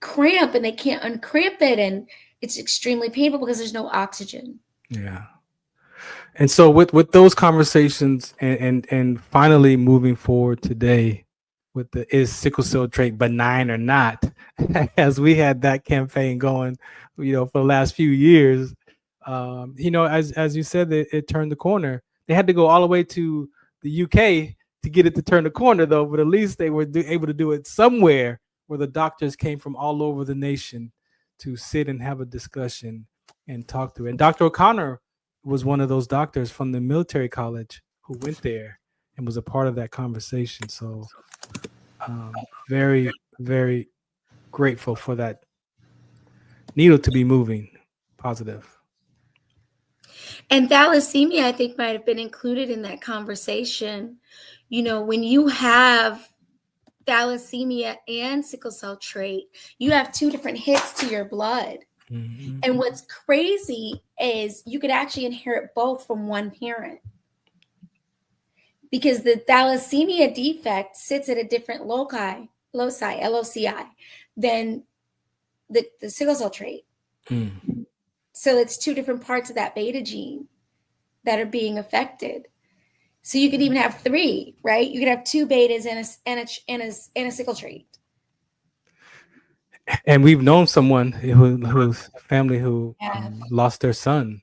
cramp, and they can't uncramp it, and it's extremely painful because there's no oxygen. Yeah. And so with those conversations and finally moving forward today with is sickle cell trait benign or not, as we had that campaign going, for the last few years, as you said, it turned the corner. They had to go all the way to the UK to get it to turn the corner, though. But at least they were able to do it somewhere where the doctors came from all over the nation to sit and have a discussion and talk through it. And Dr. O'Connor was one of those doctors from the military college who went there and was a part of that conversation. So very, very grateful for that needle to be moving positive. And thalassemia, I think, might have been included in that conversation. When you have thalassemia and sickle cell trait, you have two different hits to your blood. Mm-hmm. And what's crazy is you could actually inherit both from one parent, because the thalassemia defect sits at a different loci, LOCI, than the sickle cell trait. Mm. So it's two different parts of that beta gene that are being affected. So you could even have three, right? You could have two betas and a sickle trait. And we've known someone whose family who lost their son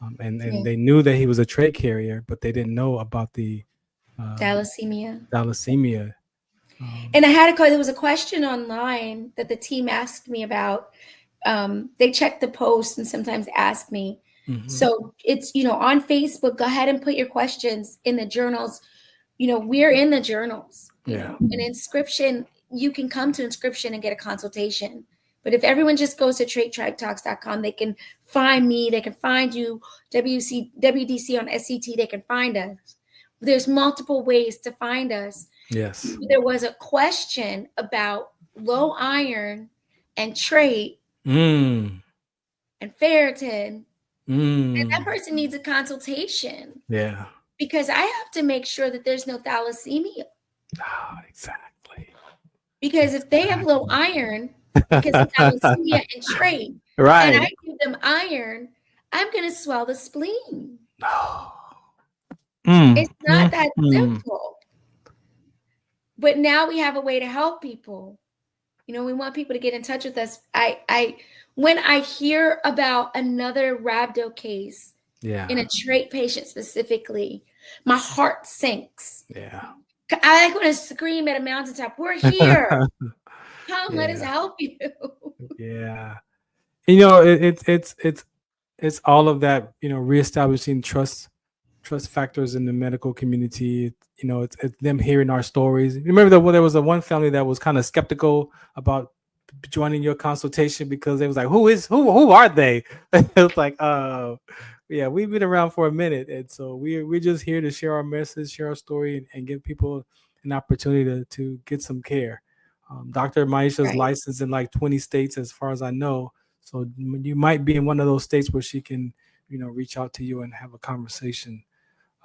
and they knew that he was a trait carrier, but they didn't know about the Thalassemia. And I had there was a question online that the team asked me about. They check the post and sometimes ask me. So it's, on Facebook, go ahead and put your questions in the journals. We're in the journals. An Inscription, you can come to Inscription and get a consultation. But if everyone just goes to TraitTribeTalks.com, they can find me, they can find you, WDC on SCT, they can find us. There's multiple ways to find us. Yes. There was a question about low iron and trait and ferritin, and that person needs a consultation. Yeah. Because I have to make sure that there's no thalassemia. Exactly. Because if they have low iron, because of thalassemia and trait, right, and I give them iron, I'm going to swell the spleen. It's not that simple. But now we have a way to help people. We want people to get in touch with us. When I hear about another rhabdo case in a trait patient specifically, my heart sinks. Yeah. I want to scream at a mountaintop. We're here. Come, let us help you. Yeah. It's all of that, reestablishing trust factors in the medical community. It's them hearing our stories. You remember there was one family that was kind of skeptical about joining your consultation because they was like, who are they? It was like, we've been around for a minute, and so we're just here to share our message, share our story, and give people an opportunity to get some care. Dr. Maisha is licensed in like 20 states, as far as I know. So you might be in one of those states where she can, reach out to you and have a conversation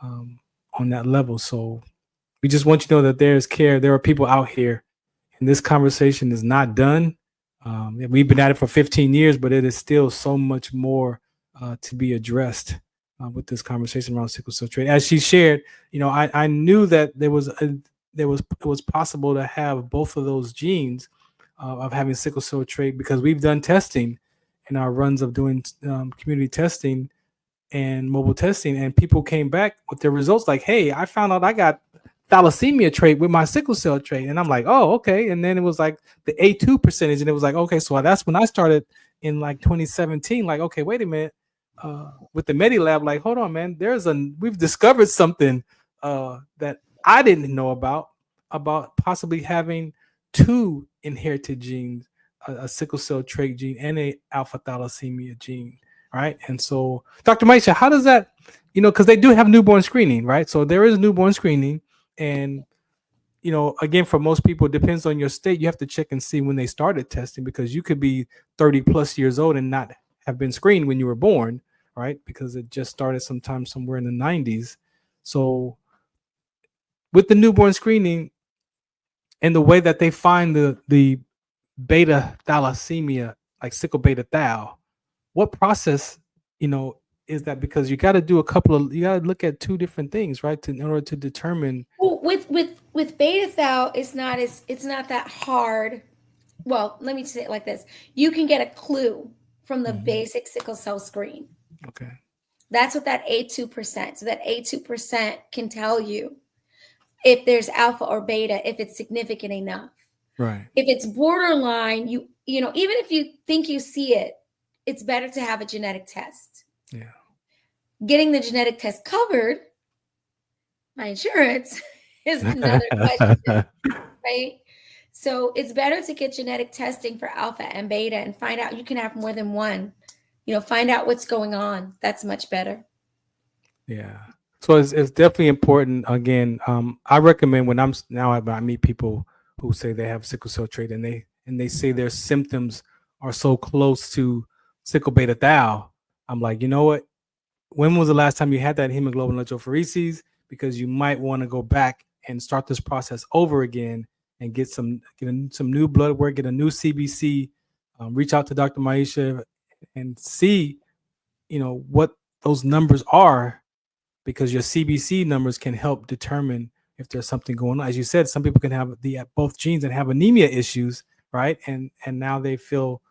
on that level. So we just want you to know that there is care. There are people out here, and this conversation is not done. We've been at it for 15 years, but it is still so much more to be addressed with this conversation around sickle cell trait. As she shared, I knew that it was possible to have both of those genes of having sickle cell trait because we've done testing in our runs of doing community testing and mobile testing, and people came back with their results like, hey, I found out I got thalassemia trait with my sickle cell trait. And I'm like, oh, okay. And then it was like the A2 percentage, and it was like, okay, so that's when I started in like 2017, like, okay, wait a minute, with the Medilab, like, hold on, man, we've discovered something that I didn't know about possibly having two inherited genes, a sickle cell trait gene and a alpha thalassemia gene, right? And so, Dr. Maisha, how does that, because they do have newborn screening, right? So there is newborn screening, and again, for most people, it depends on your state. You have to check and see when they started testing, because you could be 30 plus years old and not have been screened when you were born, right? Because it just started sometime somewhere in the 90s. So with the newborn screening and the way that they find the beta thalassemia, like sickle beta thal, what process, is that? Because you got to do you got to look at two different things, right? In order to determine. Well, with beta thal, it's not that hard. Well, let me say it like this. You can get a clue from the basic sickle cell screen. Okay. That's what that A2%. So that A2% can tell you if there's alpha or beta, if it's significant enough. Right. If it's borderline, even if you think you see it, it's better to have a genetic test. Yeah. Getting the genetic test covered by insurance is another question, right? So it's better to get genetic testing for alpha and beta and find out you can have more than one. Find out what's going on. That's much better. Yeah. So it's definitely important. Again, I recommend when I meet people who say they have sickle cell trait and they say their symptoms are so close to sickle beta thal, I'm like, you know what? When was the last time you had that hemoglobin electrophoresis? Because you might want to go back and start this process over again and get some new blood work, get a new CBC, reach out to Dr. Maisha and see, what those numbers are, because your CBC numbers can help determine if there's something going on. As you said, some people can have both genes and have anemia issues, right? And now they feel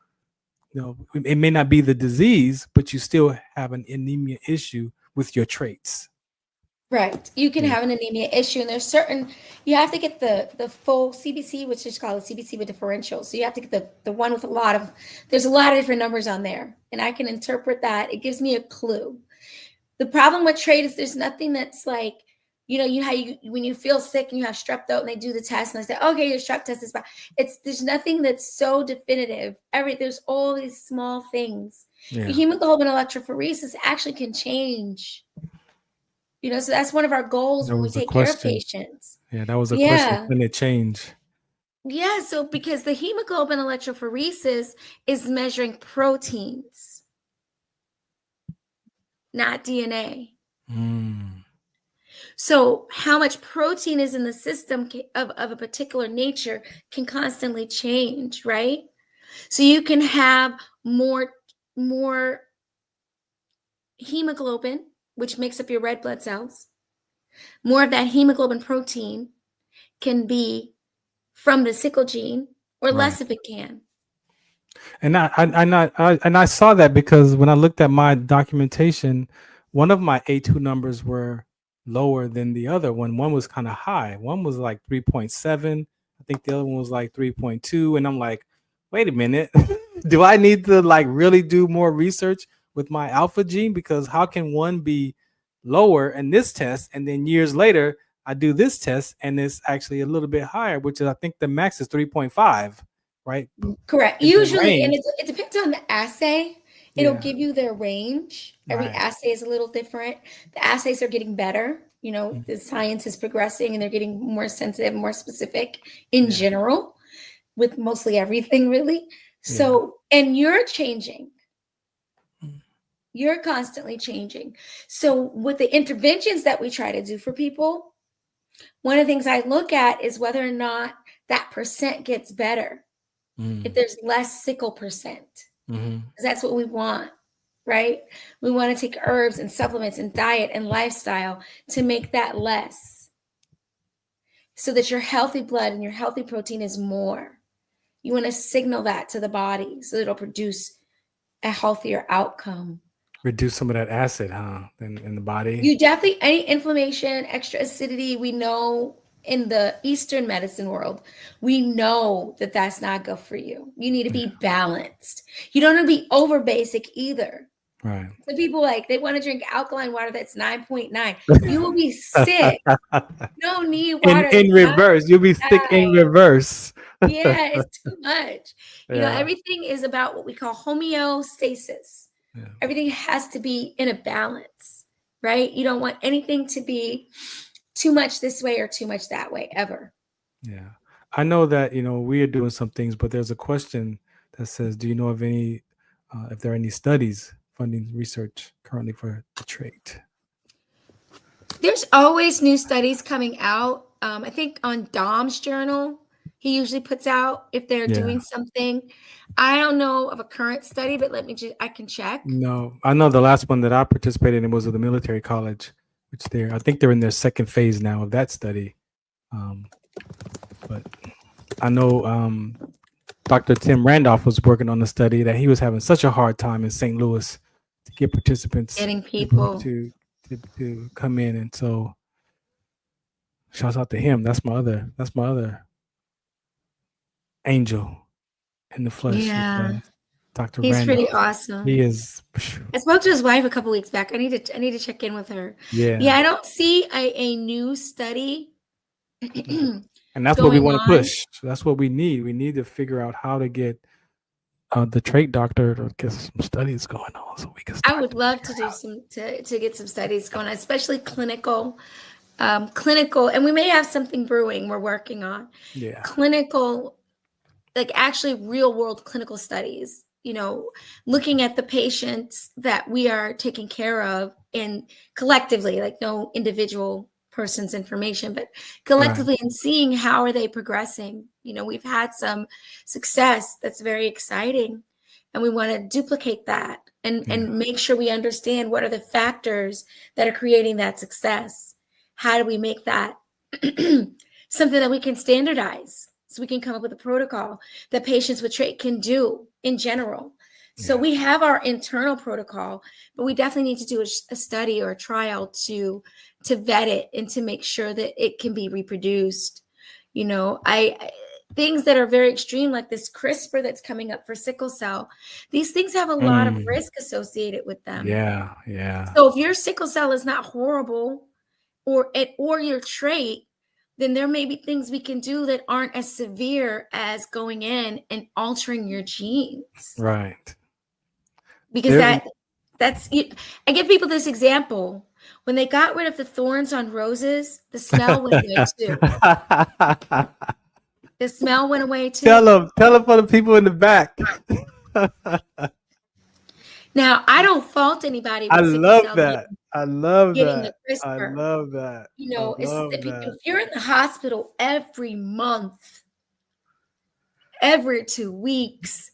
it may not be the disease, but you still have an anemia issue with your traits. Right. You can have an anemia issue, and there's certain, you have to get the full CBC, which is called a CBC with differential. So you have to get the one with there's a lot of different numbers on there, and I can interpret that. It gives me a clue. The problem with trait is there's nothing that's like, when you feel sick and you have strep throat and they do the test and they say, okay, your strep test is bad. There's nothing that's so definitive. There's all these small things. Yeah. Your hemoglobin electrophoresis actually can change. So that's one of our goals when we take care of patients. Yeah, that was a question. Can it change? Yeah, so because the hemoglobin electrophoresis is measuring proteins, not DNA. So how much protein is in the system of a particular nature can constantly change, right? So you can have more hemoglobin, which makes up your red blood cells. More of that hemoglobin protein can be from the sickle gene, or less if it can. And I saw that because when I looked at my documentation, one of my A2 numbers were lower than the other one. One was kind of high. One was like 3.7. I think the other one was like 3.2. And I'm like, wait a minute. Do I need to like really do more research with my alpha gene? Because how can one be lower in this test, and then years later I do this test and it's actually a little bit higher, which is, I think the max is 3.5, right? Correct. Usually, and it depends on the assay. It'll give you their range. Every assay is a little different. The assays are getting better. The science is progressing and they're getting more sensitive, more specific in general with mostly everything, really. So, and you're changing. You're constantly changing. So with the interventions that we try to do for people, one of the things I look at is whether or not that percent gets better. If there's less sickle percent, because that's what we want, right? We want to take herbs and supplements and diet and lifestyle to make that less, so that your healthy blood and your healthy protein is more. You want to signal that to the body so that it'll produce a healthier outcome. Reduce some of that acid, in the body. You definitely, any inflammation, extra acidity, we know in the Eastern medicine world, we know that that's not good for you. You need to be balanced. You don't want to be over basic either. Right. So people they want to drink alkaline water that's 9.9. You will be sick. You don't need water. In reverse. You'll be sick in reverse. Yeah, it's too much. Everything is about what we call homeostasis. Yeah. Everything has to be in a balance, right? You don't want anything to be too much this way or too much that way ever. Yeah. I know that, we are doing some things, but there's a question that says, do you know of any, if there are any studies funding research currently for the trait? There's always new studies coming out. I think on Dom's journal, he usually puts out if they're doing something. I don't know of a current study, but I can check. No, I know the last one that I participated in was with the military college, which I think they're in their second phase now of that study. But I know Dr. Tim Randolph was working on a study that he was having such a hard time in St. Louis to get participants, getting people to come in, and so shouts out to him. That's my other angel in the flesh. Yeah, Dr. He's Randolph. Pretty awesome. He is. I spoke to his wife a couple weeks back. I need to check in with her. Yeah. I don't see a new study. And that's what we want to push. That's what we need. We need to figure out how to get the trait doctor to get some studies going on, so we can. I would love to do to get some studies going on, especially clinical, and we may have something brewing we're working on. Yeah. Clinical, actually real world clinical studies. Looking at the patients that we are taking care of, and collectively, no individual person's information, but collectively, and seeing how are they progressing. We've had some success that's very exciting, and we want to duplicate that and make sure we understand what are the factors that are creating that success. How do we make that something that we can standardize, so we can come up with a protocol that patients with trait can do in general, So we have our internal protocol, but we definitely need to do a study or a trial to vet it and to make sure that it can be reproduced. You know, things that are very extreme, like this CRISPR that's coming up for sickle cell, these things have a lot of risk associated with them. Yeah, yeah. So if your sickle cell is not horrible or your trait, then there may be things we can do that aren't as severe as going in and altering your genes. Right. Because that's I give people this example. When they got rid of the thorns on roses, the smell went away too. The smell went away too. Tell them for the people in the back. Now, I don't fault anybody. I love that. I love that. I love that. You know, if you're in the hospital every month, every 2 weeks,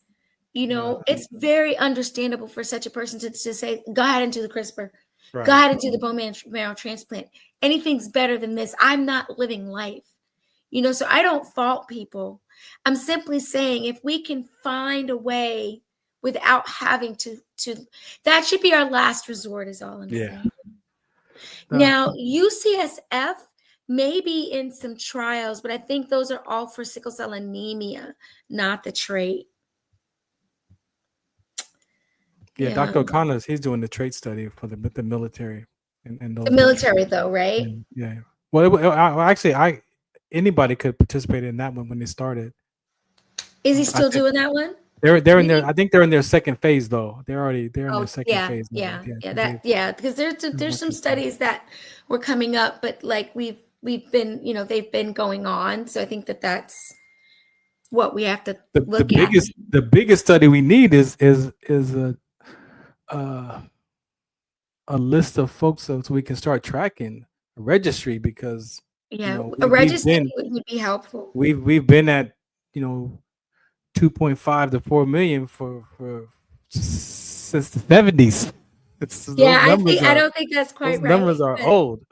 you know, it's very understandable for such a person to say, go ahead and do the CRISPR. Right. Go ahead and do the bone marrow transplant. Anything's better than this. I'm not living life. You know, so I don't fault people. I'm simply saying if we can find a way without having to that should be our last resort is all I'm saying. Now, UCSF may be in some trials, but I think those are all for sickle cell anemia, not the trait. Yeah, Dr. O'Connor's, he's doing the trait study for the military. And the military, though, right? Yeah. Well, actually, anybody could participate in that one when they started. Is he still doing that one? They're in their. I think they're in their second phase though. They're in their second phase. Because there's some studies that were coming up, but like we've been, you know, they've been going on. So I think that's what we have to look at. The biggest study we need is a list of folks so we can start tracking a registry because a registry would be helpful. We've been at 2.5 to 4 million for since the 70s. I don't think that's quite right. Numbers are old.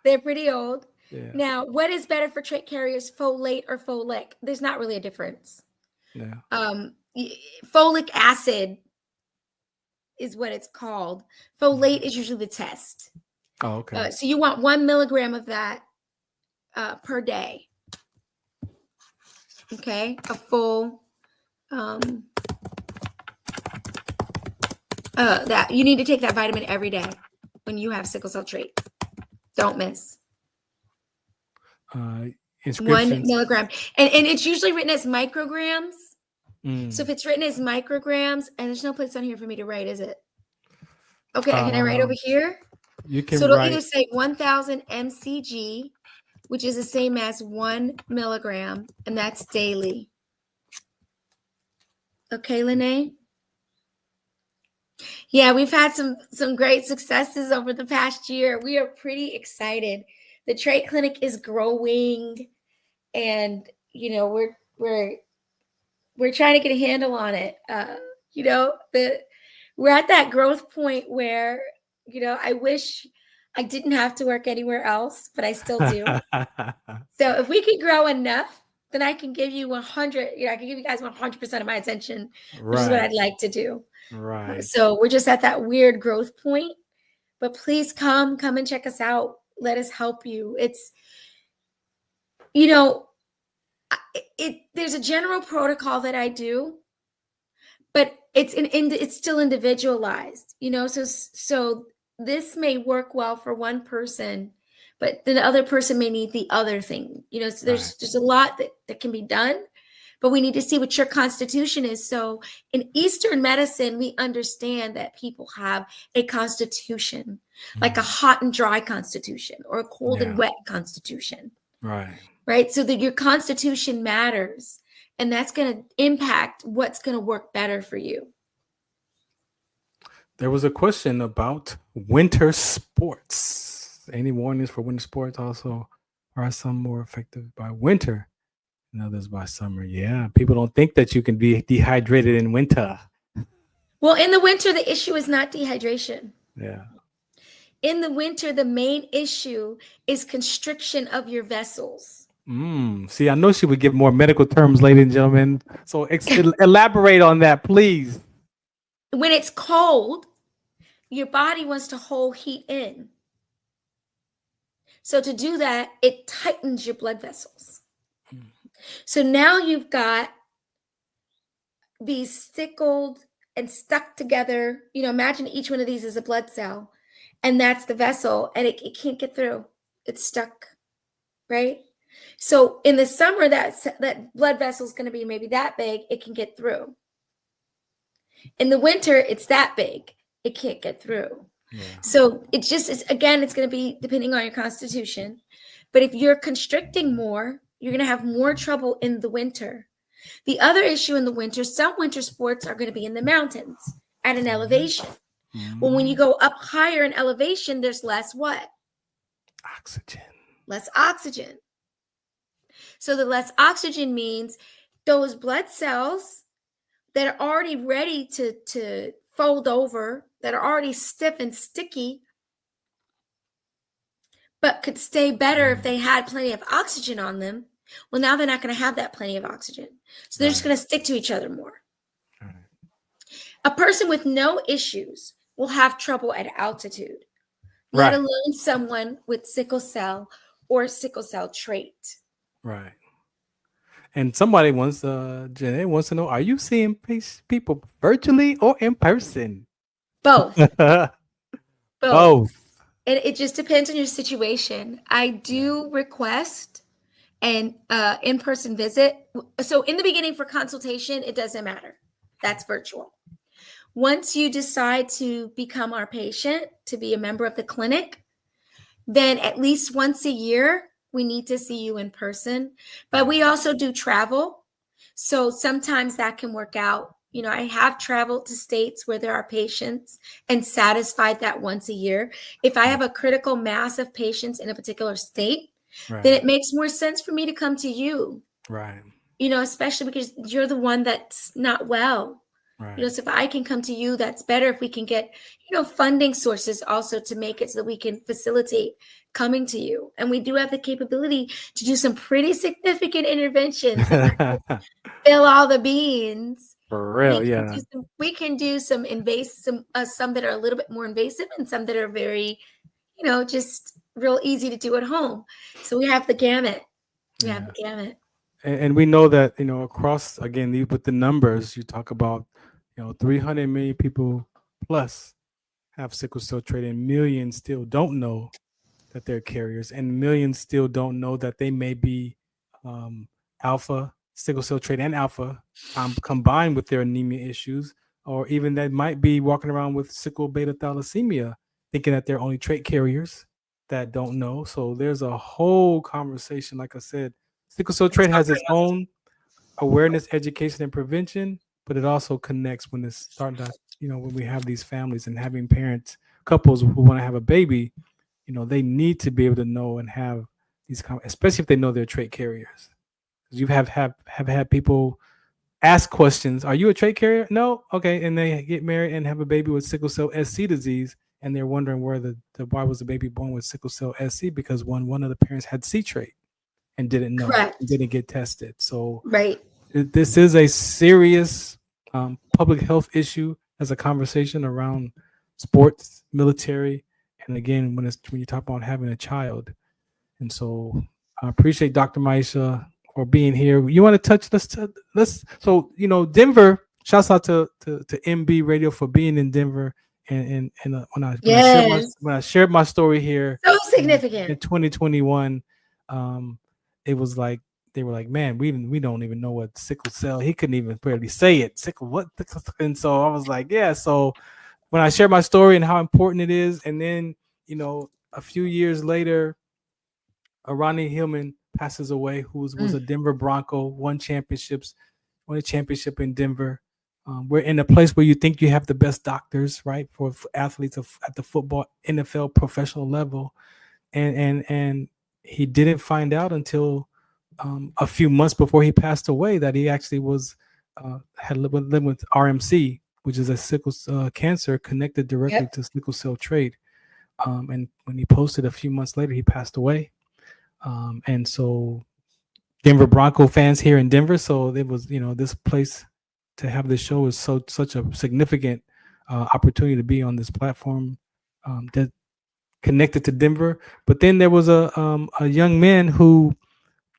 They're pretty old. Yeah. Now, what is better for trait carriers, folate or folic? There's not really a difference. Yeah. Folic acid is what it's called. Folate is usually the test. Oh, okay. So you want 1 milligram of that per day. Okay, a full. That you need to take that vitamin every day when you have sickle cell trait. Don't miss. 1 milligram, and it's usually written as micrograms. So if it's written as micrograms, and there's no place on here for me to write, is it? Okay, can I write over here? You can. So it'll either say 1,000 mcg, which is the same as 1 milligram, and that's daily. Okay, Lene? Yeah, we've had some great successes over the past year. We are pretty excited. The trait clinic is growing, and we're trying to get a handle on it. We're at that growth point where I wish I didn't have to work anywhere else, but I still do. So if we could grow enough, then I can give you 100. I can give you guys 100% of my attention, which is what I'd like to do. Right. So we're just at that weird growth point. But please come and check us out. Let us help you. It's, there's a general protocol that I do, but it's still individualized. So this may work well for one person, but the other person may need the other thing. So there's just a lot that can be done, but we need to see what your constitution is. So in Eastern medicine, we understand that people have a constitution, like a hot and dry constitution or a cold and wet constitution. Right. So that your constitution matters, and that's going to impact what's going to work better for you. There was a question about winter sports. Any warnings for winter sports? Also, are some more effective by winter and others by summer? Yeah, people don't think that you can be dehydrated in winter. Well, in the winter, the issue is not dehydration. Yeah. In the winter, the main issue is constriction of your vessels. See, I know she would give more medical terms, ladies and gentlemen. So elaborate on that, please. when it's cold, your body wants to hold heat in. So to do that, it tightens your blood vessels. So now you've got these sickled and stuck together. Imagine each one of these is a blood cell, and that's the vessel, and it can't get through. It's stuck, right? So in the summer, that blood vessel is going to be maybe that big. It can get through. In the winter, it's that big. It can't get through. Yeah. So it's going to be depending on your constitution. But if you're constricting more, you're going to have more trouble in the winter. The other issue in the winter, some winter sports are going to be in the mountains at an elevation. Well, when you go up higher in elevation, there's less what? Oxygen. Less oxygen. So the less oxygen means those blood cells that are already ready to fold over, that are already stiff and sticky, but could stay better if they had plenty of oxygen on them. Well, now they're not going to have that plenty of oxygen. So they're just going to stick to each other more. Right. A person with no issues will have trouble at altitude, let alone someone with sickle cell or sickle cell trait. Right. And somebody Janae wants to know, are you seeing people virtually or in person? Both. Both. And it just depends on your situation. I do request an in-person visit. So in the beginning for consultation, it doesn't matter. That's virtual. Once you decide to become our patient, to be a member of the clinic, then at least once a year, we need to see you in person. But we also do travel. So sometimes that can work out. I have traveled to states where there are patients and satisfied that once a year. If I have a critical mass of patients in a particular state, then it makes more sense for me to come to you. Right. Especially because you're the one that's not well. Right. So if I can come to you, that's better. If we can get, funding sources also to make it so that we can facilitate coming to you. And we do have the capability to do some pretty significant interventions. Fill all the beans. For real, We can do some invasive, some that are a little bit more invasive and some that are very, just real easy to do at home. So we have the gamut. And we know that, across, again, with the numbers, you talk about, 300 million people plus have sickle cell trait, and millions still don't know that they're carriers, and millions still don't know that they may be alpha, sickle cell trait and alpha combined with their anemia issues, or even they might be walking around with sickle beta thalassemia, thinking that they're only trait carriers that don't know. So there's a whole conversation. Like I said, sickle cell trait has its own awareness, education, and prevention, but it also connects when it's starting to, when we have these families and having couples who want to have a baby, they need to be able to know and have these, especially if they know they're trait carriers. You have had people ask questions. Are you a trait carrier? No. Okay. And they get married and have a baby with sickle cell SC disease. And they're wondering why was the baby born with sickle cell SC? Because one of the parents had C trait and didn't know, didn't get tested. So this is a serious public health issue as a conversation around sports, military, and again, when you talk about having a child. And so I appreciate Dr. Maisha for being here. You want to touch let's so Denver, shouts out to MB Radio for being in Denver. And when I shared my story here, so significant in 2021, it was like they were like, man, we don't even know what sickle cell. He couldn't even barely say it. Sickle what? And so I was like, yeah. So when I shared my story and how important it is, and then a few years later, Ronnie Hillman passes away, who was a Denver Bronco, won a championship in Denver. We're in a place where you think you have the best doctors, right, for athletes at the football, NFL, professional level, and he didn't find out until a few months before he passed away that he actually had lived with RMC, which is a sickle cancer connected directly to sickle cell trait. And when he posted a few months later, he passed away. And so Denver Bronco fans here in Denver, so it was this place to have this show is such a significant opportunity to be on this platform that connected to Denver. But then there was a young man who,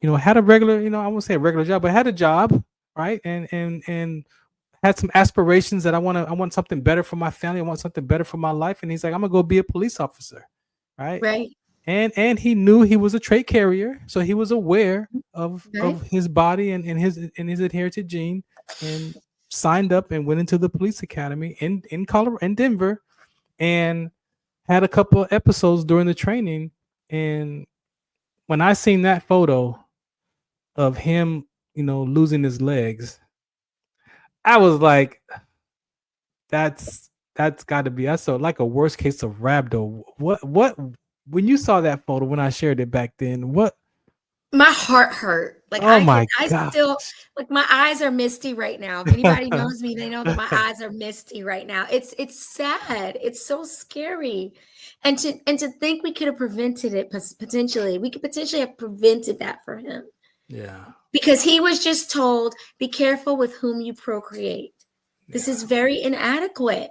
had a regular, I won't say a regular job, but had a job, right? And had some aspirations that I want something better for my family. I want something better for my life. And he's like, I'm gonna go be a police officer, right? Right. And he knew he was a trait carrier, so he was aware of Right. his body and his inherited gene, and signed up and went into the police academy in Colorado, in Denver, and had a couple of episodes during the training. And when I seen that photo of him, losing his legs, I was like, that's got to be, that's like a worst case of rhabdo. What when you saw that photo, when I shared it back then, what? My heart hurt. Like, Oh my I God. still, like, my eyes are misty right now. If anybody knows me, they know that my eyes are misty right now. It's sad. It's so scary. And to think we could have prevented it potentially. We could potentially have prevented that for him. Yeah. Because he was just told, be careful with whom you procreate. This is very inadequate.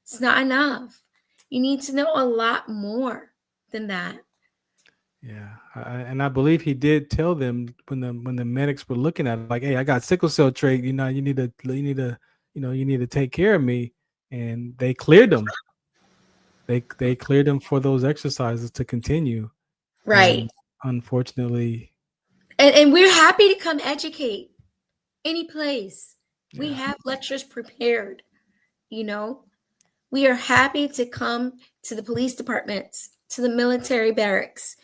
It's not enough. You need to know a lot more than that. Yeah, and I believe he did tell them when the medics were looking at it, like, hey, I got sickle cell trait. You need to take care of me, and they cleared him. They cleared him for those exercises to continue. Right. And unfortunately, and we're happy to come educate any place. We have lectures prepared. We are happy to come to the police departments, to the military barracks.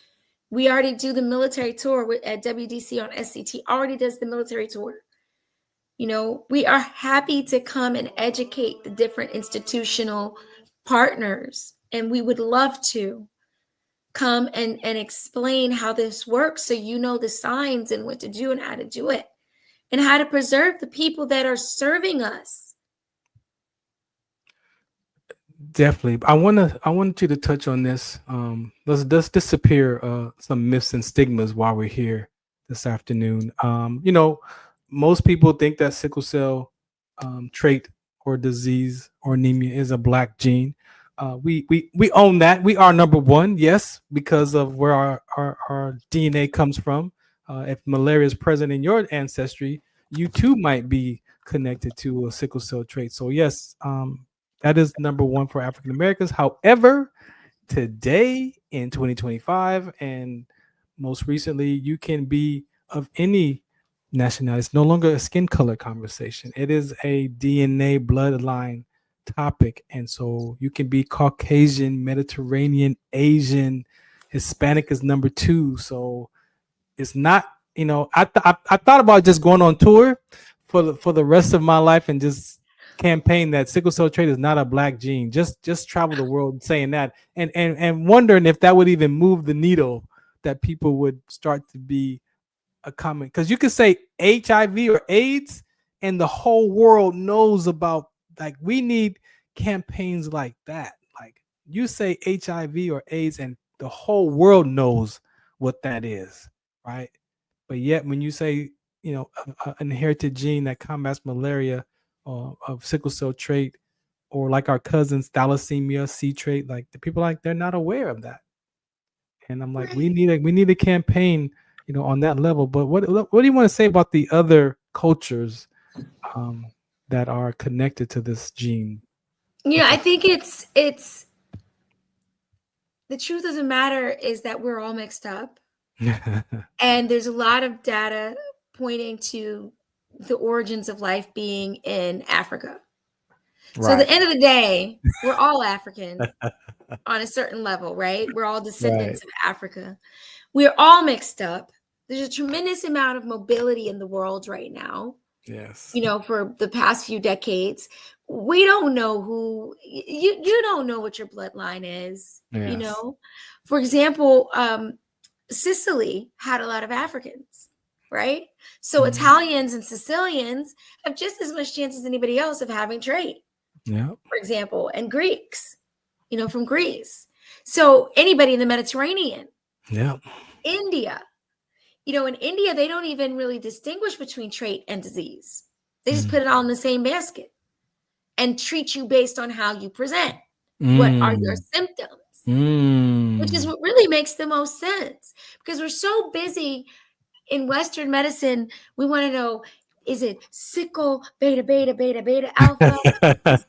We already do the military tour at WDC on SCT, already does the military tour. We are happy to come and educate the different institutional partners. And we would love to come and explain how this works, so you know the signs and what to do and how to do it, and how to preserve the people that are serving us. definitely. I want you to touch on this. Let's disappear some myths and stigmas while we're here this afternoon. Most people think that sickle cell trait or disease or anemia is a Black gene. We own that. We are number one, yes, because of where our DNA comes from. If malaria is present in your ancestry, you too might be connected to a sickle cell trait. So yes, that is number one for African Americans. However, today in 2025, and most recently, you can be of any nationality. It's no longer a skin color conversation. It is a DNA bloodline topic. And so you can be Caucasian, Mediterranean, Asian, Hispanic is number two. So it's not, I thought about just going on tour for the rest of my life and just campaign that sickle cell trait is not a Black gene. Just travel the world saying that, and wondering if that would even move the needle, that people would start to be a comment. Because you could say HIV or AIDS and the whole world knows about, like, we need campaigns like that. Like, you say HIV or AIDS and the whole world knows what that is, right? But yet when you say, an inherited gene that combats malaria, of sickle cell trait, or like our cousins thalassemia, C trait, like the people, like, they're not aware of that. And I'm like, we need a campaign, on that level. But what do you want to say about the other cultures that are connected to this gene? I think it's the truth of the matter is that we're all mixed up. And there's a lot of data pointing to the origins of life being in Africa. Right. So at the end of the day, we're all African on a certain level, right? We're all descendants of Africa. We're all mixed up. There's a tremendous amount of mobility in the world right now. Yes. For the past few decades, we don't know who you don't know what your bloodline is. Yes. For example, Sicily had a lot of Africans, right? So Italians and Sicilians have just as much chance as anybody else of having trait. Yeah. For example, and Greeks, from Greece. So anybody in the Mediterranean. Yeah. India. In India, they don't even really distinguish between trait and disease. They just put it all in the same basket. and treat you based on how you present. What are your symptoms? Which is what really makes the most sense, because we're so busy in Western medicine. We want to know, is it sickle, beta, beta, beta, beta, alpha,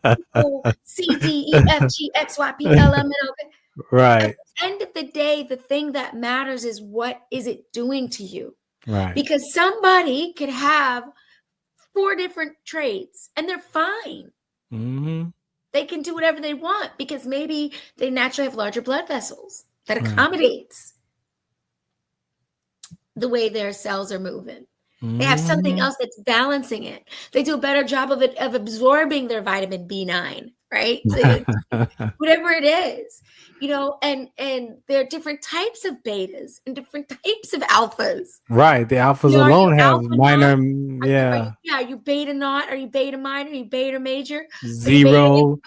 sickle, C, D, E, F, G, X, Y, P, L, M, N, O, P? Right. At the end of the day, the thing that matters is what is it doing to you? Right. Because somebody could have 4 different traits and they're fine. They can do whatever they want because maybe they naturally have larger blood vessels that accommodates the way their cells are moving. They have something else that's balancing it. They do a better job of absorbing their vitamin B9, right? Whatever it is, and there are different types of betas and different types of alphas. Right. The alphas alone have minor, Are you beta not? Are you beta minor? Are you beta major? 0.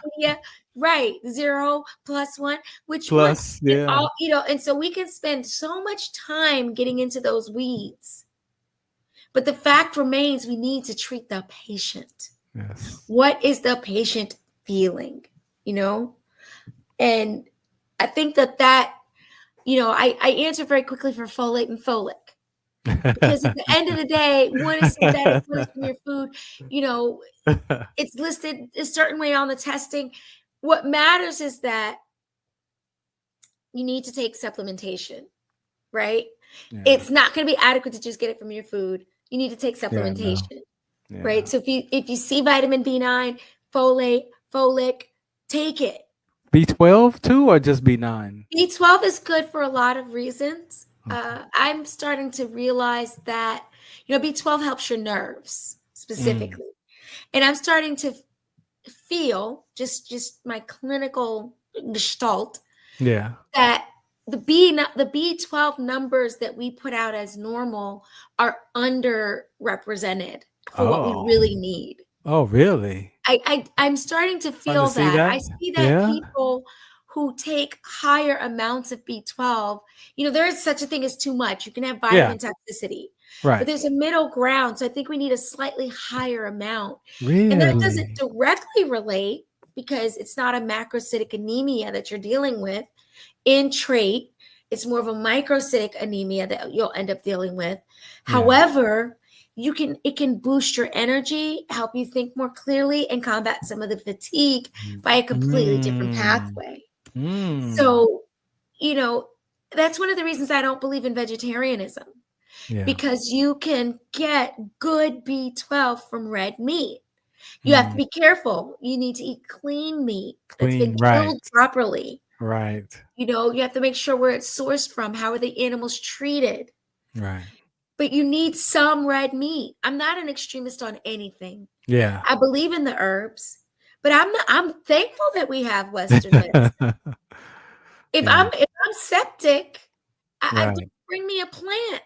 Right. 0 plus 1, which plus, and so we can spend so much time getting into those weeds. But the fact remains, we need to treat the patient. Yes. What is the patient feeling? And I think that I answer very quickly for folate and folic. Because at the end of the day, one is synthetic, one is from your food. It's listed a certain way on the testing. What matters is that you need to take supplementation, right? Yeah. It's not going to be adequate to just get it from your food. You need to take supplementation, right? So if you see vitamin B9, folate, folic, take it. B12 too, or just B9? B12 is good for a lot of reasons. Okay. I'm starting to realize that, B12 helps your nerves specifically. And I'm starting to feel, just my clinical gestalt, that the B12 numbers that we put out as normal are underrepresented for what we really need. Oh, really? I'm starting to feel that. I see that people who take higher amounts of B12, there is such a thing as too much. You can have vitamin toxicity. Right. But there's a middle ground. So I think we need a slightly higher amount. Really? And that doesn't directly relate because it's not a macrocytic anemia that you're dealing with in trait. It's more of a microcytic anemia that you'll end up dealing with. Yeah. However, it can boost your energy, help you think more clearly, and combat some of the fatigue by a completely different pathway. So, that's one of the reasons I don't believe in vegetarianism. Yeah. Because you can get good B12 from red meat. You have to be careful. You need to eat clean meat that's been killed properly. Right. You have to make sure where it's sourced from. How are the animals treated? Right. But you need some red meat. I'm not an extremist on anything. Yeah. I believe in the herbs, but I'm thankful that we have Western medicine. If I'm septic, I bring me a plant.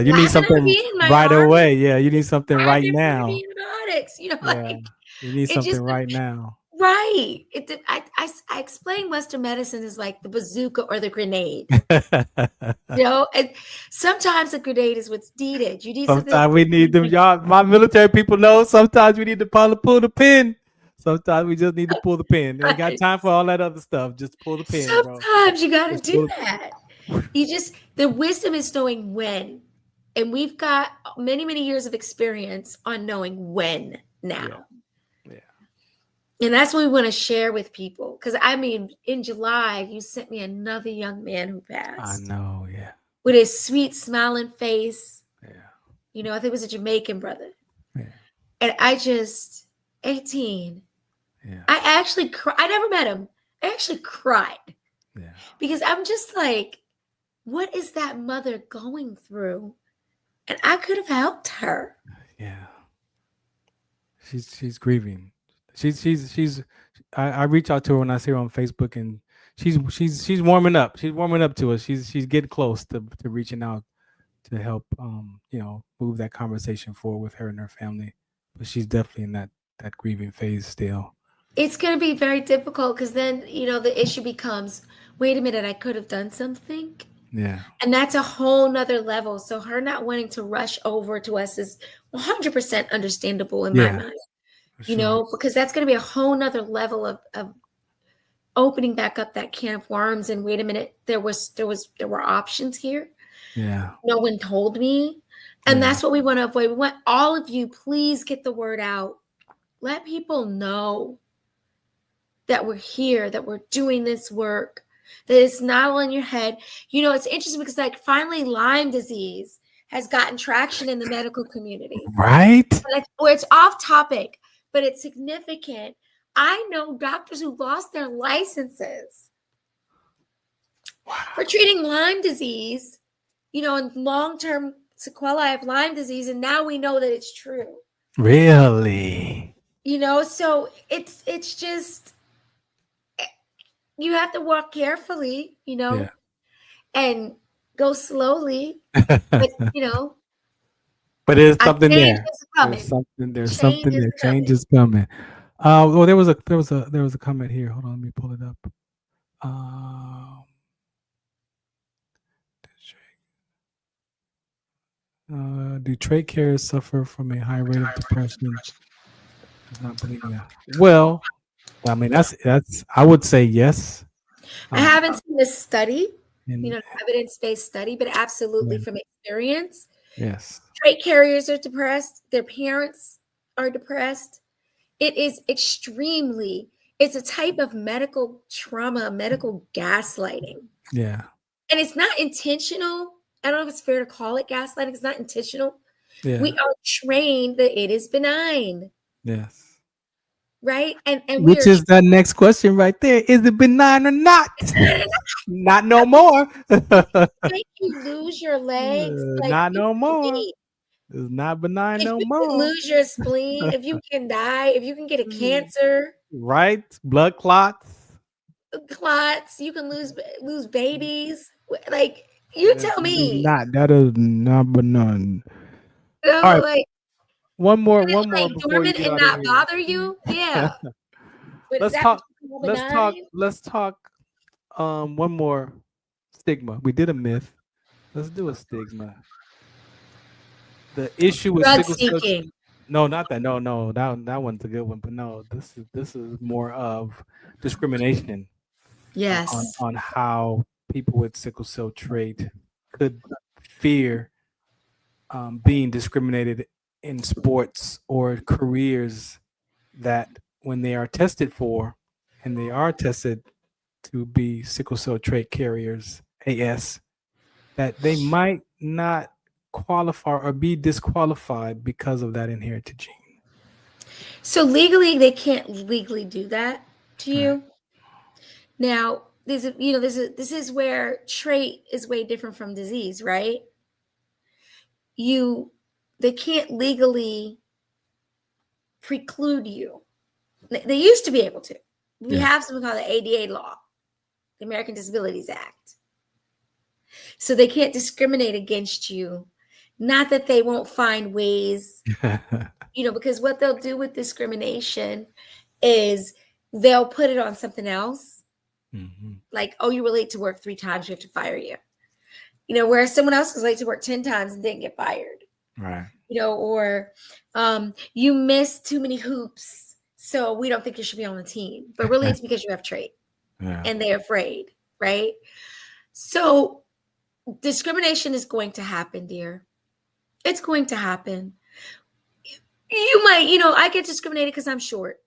You need something right away. Yeah, you need something right now. Antibiotics, you need something right now. Right. I explain Western medicine is like the bazooka or the grenade. And sometimes the grenade is what's needed. You need sometimes we need them. Y'all, my military people know. Sometimes we need to pull the pin. Sometimes we just need to pull the pin. They ain't got time for all that other stuff. Just pull the pin. Sometimes you got to do that. The wisdom is knowing when. And we've got many, many years of experience on knowing when now. Yeah. And that's what we want to share with people. Because, in July, you sent me another young man who passed. I know, yeah. With his sweet, smiling face. Yeah. I think it was a Jamaican brother. Yeah. And 18. Yeah. I actually cried. I never met him. I actually cried. Yeah. Because I'm just like, what is that mother going through? And I could have helped her. Yeah. She's grieving. I reach out to her when I see her on Facebook, and she's warming up. She's warming up to us. She's getting close to reaching out to help move that conversation forward with her and her family. But she's definitely in that grieving phase still. It's going to be very difficult because then, the issue becomes, wait a minute, I could have done something. Yeah. And that's a whole nother level. So her not wanting to rush over to us is 100% understandable in my mind. you know, because that's going to be a whole nother level of opening back up that can of worms. And wait a minute, there were options here. Yeah. No one told me. And that's what we want to avoid. We want all of you, please get the word out. Let people know that we're here, that we're doing this work, that it's not all in your head. You know, it's interesting because like finally Lyme disease has gotten traction in the medical community. Right? Where it's off topic, but it's significant. I know doctors who lost their licenses for treating Lyme disease, you know, and long-term sequelae of Lyme disease, and now we know that it's true. Really? You know, so it's just, you have to walk carefully, you know, and go slowly, but you know. But there's something there. There's something there. Change is coming. Well, there was a comment here. Hold on, let me pull it up. Do trait carriers suffer from a high rate of depression? Not believing that. Well, I mean that's I would say yes. I haven't seen this study, you know, evidence-based study, but absolutely from experience. Yes. Trait carriers are depressed. Their parents are depressed. It is extremely, it's a type of medical trauma, medical gaslighting. Yeah. And it's not intentional. I don't know if it's fair to call it gaslighting. It's not intentional. Yeah. We are trained that it is benign. Yes. Right? And which is the next question right there. Is it benign or not? Not no more. Make you lose your legs. Like, not no more. It's not benign no more. Lose your spleen, if you can die, if you can get a cancer. Right? Blood clots. You can lose babies. Like, you tell me. That is not benign. All right. Like, one more before dormant and not bother you. Yeah. Let's talk one more stigma. We did a myth. Let's do a stigma. The issue with drug seeking. No, not that. No, that one's a good one. But no, this is more of discrimination. Yes. On how people with sickle cell trait could fear being discriminated in sports or careers that when they are tested for, and they are tested to be sickle cell trait carriers, AS, that they might not qualify or be disqualified because of that inherited gene. So legally, they can't legally do that to you. Now, this is where trait is way different from disease, right? They can't legally preclude you. They used to be able to. We have something called the ADA law, the American Disabilities Act. So they can't discriminate against you. Not that they won't find ways, because what they'll do with discrimination is they'll put it on something else. Mm-hmm. Like, oh, you were late to work 3 times, we have to fire you. Whereas someone else was late to work 10 times and didn't get fired. Right. Or you missed too many hoops, so we don't think you should be on the team. But really, it's because you have trait, and they're afraid, right? So discrimination is going to happen, dear. It's going to happen. You might, I get discriminated because I'm short.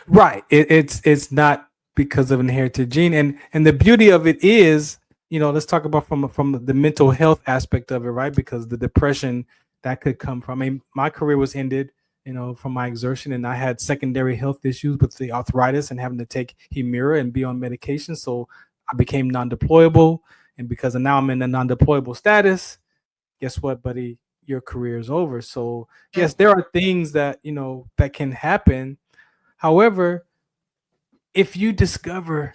Right. It's not because of inherited gene, and the beauty of it is, let's talk about from the mental health aspect of it, right? Because the depression that could come from, my career was ended, from my exertion, and I had secondary health issues with the arthritis and having to take Humira and be on medication. So I became non-deployable, and because now I'm in a non-deployable status, guess what, buddy? Your career is over. So yes, there are things that, that can happen. However, if you discover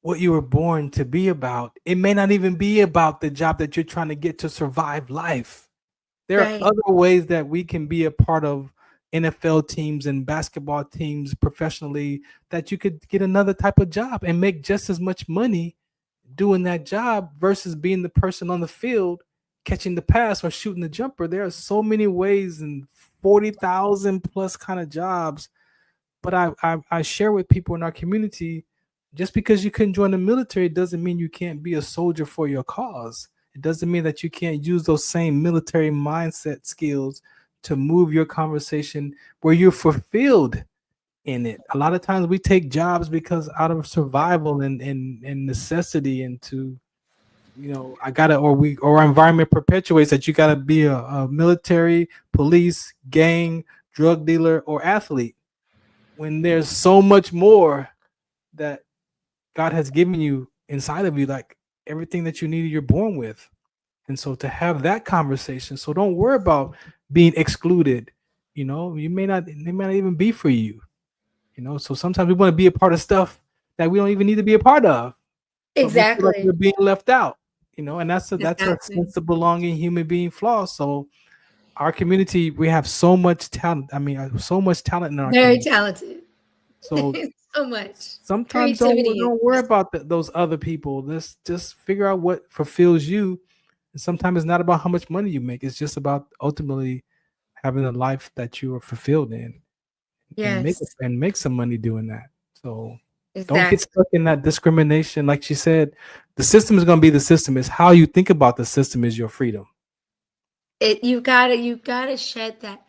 what you were born to be about, it may not even be about the job that you're trying to get to survive life. There are other ways that we can be a part of NFL teams and basketball teams professionally, that you could get another type of job and make just as much money doing that job versus being the person on the field catching the pass or shooting the jumper. There are so many ways and 40,000 plus kind of jobs. But I share with people in our community, just because you couldn't join the military doesn't mean you can't be a soldier for your cause. It doesn't mean that you can't use those same military mindset skills to move your conversation where you're fulfilled in it. A lot of times we take jobs because out of survival and necessity, and to, I gotta, or our environment perpetuates that you gotta be a military, police, gang, drug dealer, or athlete, when there's so much more that God has given you inside of you, like everything that you needed, you're born with. And so to have that conversation, so don't worry about being excluded. It may not even be for you. So sometimes we want to be a part of stuff that we don't even need to be a part of. Exactly. Like we're being left out, and that's a sense of belonging, human being flaw. So our community, we have so much talent. I mean, so much talent in our very community. Talented. So so much. Sometimes don't worry about those other people. Let's just figure out what fulfills you. And sometimes it's not about how much money you make. It's just about ultimately having a life that you are fulfilled in. Yes. And make some money doing that. So exactly. Don't get stuck in that discrimination. Like she said, the system is going to be the system. It's how you think about the system is your freedom. You gotta shed that.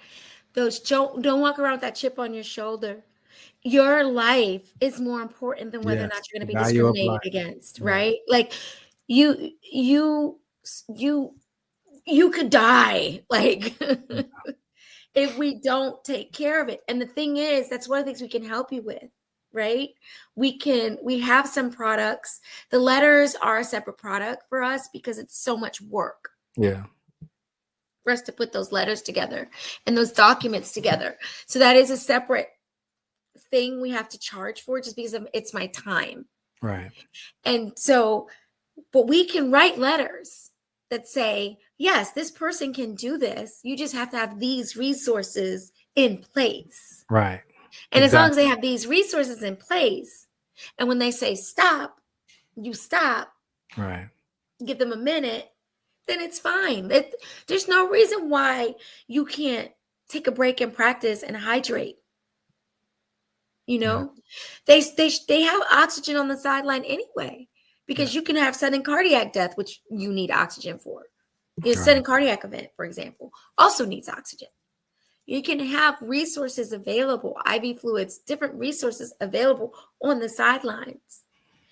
Don't walk around with that chip on your shoulder. Your life is more important than whether or not you're going to be discriminated against, right? Like you could die, like if we don't take care of it. And the thing is, that's one of the things we can help you with, right? We have some products. The letters are a separate product for us because it's so much work. Yeah. For us to put those letters together and those documents together. So that is a separate thing we have to charge for, just because it's my time. Right. And so, but we can write letters that say, yes, this person can do this. You just have to have these resources in place. Right. And as long as they have these resources in place, and when they say stop, you stop. Right. Give them a minute, then it's fine. There's no reason why you can't take a break and practice and hydrate. They have oxygen on the sideline anyway, because you can have sudden cardiac death, which you need oxygen for. Sudden cardiac event, for example, also needs oxygen. You can have resources available, IV fluids, different resources available on the sidelines.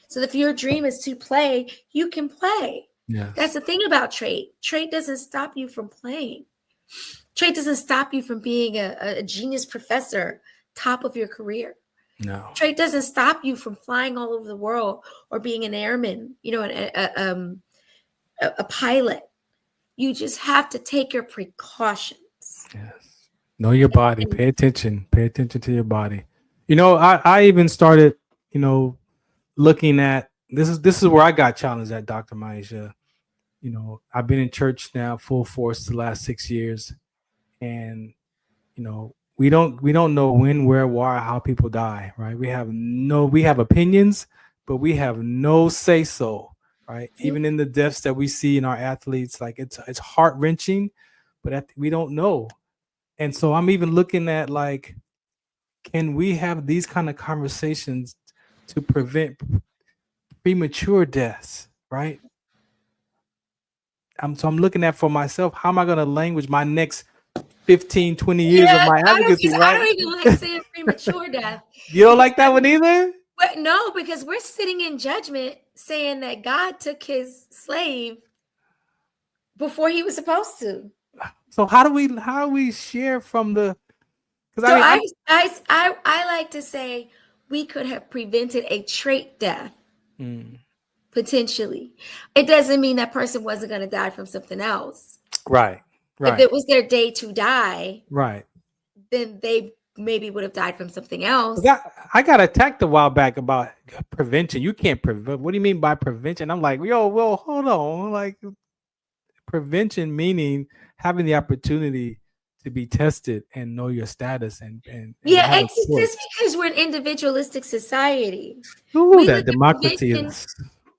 So if your dream is to play, you can play. Yes. That's the thing about trade. Trade doesn't stop you from playing. Trade doesn't stop you from being a genius professor, top of your career. No. Trade doesn't stop you from flying all over the world or being an airman, a pilot. You just have to take your precautions. Yes. Know your body. Pay attention. Pay attention to your body. I even started, looking at this is where I got challenged at, Dr. Maisha. I've been in church now full force the last 6 years, and we don't know when, where, why, how people die, right? We have opinions, but we have no say so, right? Even in the deaths that we see in our athletes, like it's heart-wrenching, but we don't know. And so I'm even looking at, like, can we have these kind of conversations to prevent premature deaths, right? I'm looking at for myself, how am I going to language my next 15, 20 years of my advocacy, right? I don't even like saying premature death. You don't like that one either? But no, because we're sitting in judgment saying that God took his slave before he was supposed to. So how do we share from the? I like to say we could have prevented a trait death. Potentially. It doesn't mean that person wasn't going to die from something else. Right. If it was their day to die, right, then they maybe would have died from something else. I got attacked a while back about prevention. You can't prevent. What do you mean by prevention? I'm like, well, hold on. Like, prevention meaning having the opportunity to be tested and know your status and it's just because we're an individualistic society. Ooh, that democracy is.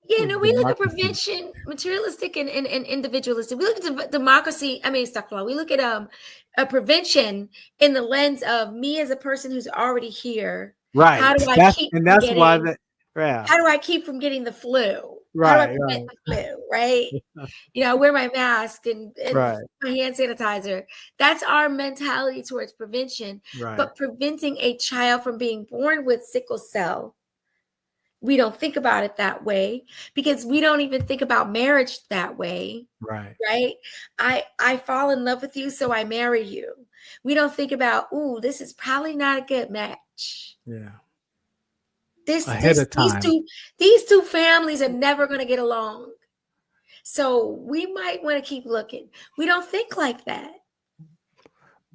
Yeah, no, we look at prevention, materialistic and individualistic. We look at democracy. I mean, astaghfirullah. We look at a prevention in the lens of me as a person who's already here. Right. How do I keep? And that's why that. Yeah. How do I keep from getting the flu? Right. How do I prevent the flu? Right. I wear my mask and right. my hand sanitizer. That's our mentality towards prevention. Right. But preventing a child from being born with sickle cell, we don't think about it that way because we don't even think about marriage that way. Right. Right. I fall in love with you, so I marry you. We don't think about, ooh, this is probably not a good match. Yeah. These two families are never going to get along. So we might want to keep looking. We don't think like that.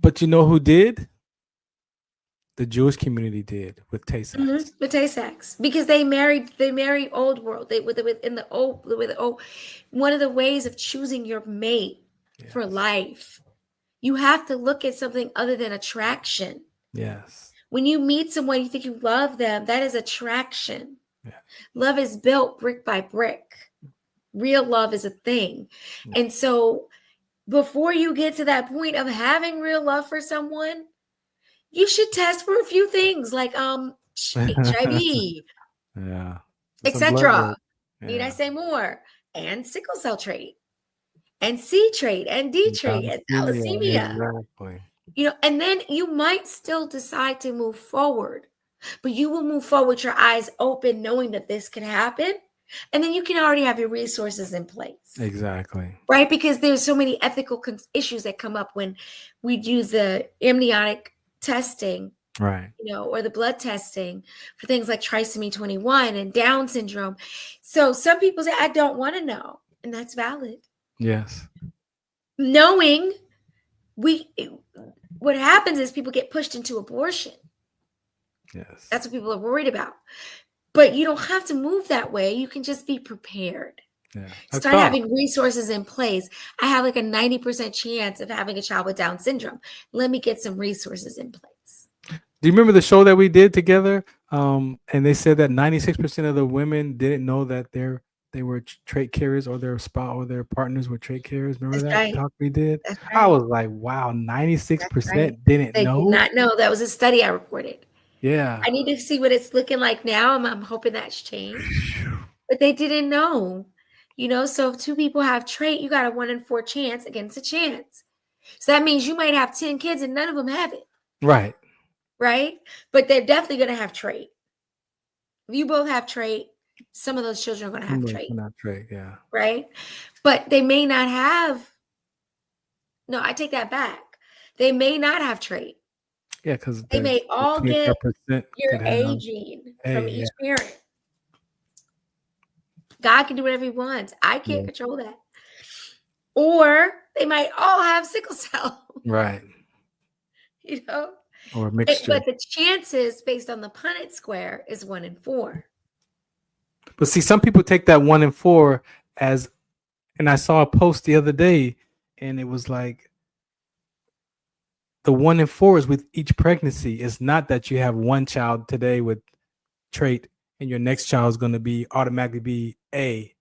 But you know who did? The Jewish community did with Tay-Sachs. Mm-hmm. With Tay-Sachs, because they married old world. One of the ways of choosing your mate for life, you have to look at something other than attraction. Yes. When you meet someone, you think you love them, that is attraction. Yeah. Love is built brick by brick. Real love is a thing. Yeah. And so before you get to that point of having real love for someone, you should test for a few things like HIV, yeah, etc. Need I say more? And sickle cell trait, and C trait, and D trait, and thalassemia. Exactly. And then you might still decide to move forward, but you will move forward with your eyes open, knowing that this can happen. And then you can already have your resources in place. Exactly. Right? Because there's so many ethical issues that come up when we do the amniotic testing, right? Or the blood testing for things like trisomy 21 and Down syndrome. So some people say, I don't want to know. And that's valid. Yes. Knowing what happens is people get pushed into abortion. Yes. That's what people are worried about. But you don't have to move that way. You can just be prepared. Yeah. Start having resources in place. I have like a 90% chance of having a child with Down syndrome. Let me get some resources in place. Do you remember the show that we did together? And they said that 96% of the women didn't know that they were trait carriers, or their spouse or their partners were trait carriers. Remember that talk we did? Right. I was like, wow, 96% didn't know. They did not know. That was a study I reported. Yeah. I need to see what it's looking like now. I'm hoping that's changed. But they didn't know. So if two people have trait, you got a 1 in 4 chance against a chance. So that means you might have 10 kids and none of them have it. Right. Right? But they're definitely going to have trait. If you both have trait, some of those children are going to have trait. Not trait, yeah. Right? But they may not have. No, I take that back. They may not have trait. Yeah, because they may all get your A gene from each parent. God can do whatever he wants. I can't control that. Or they might all have sickle cell. Right. Or a mixture. But the chances based on the Punnett square is 1 in 4. But see, some people take that 1 in 4 as, and I saw a post the other day, and it was like, the 1 in 4 is with each pregnancy. It's not that you have one child today with trait and your next child is going to be automatically be A.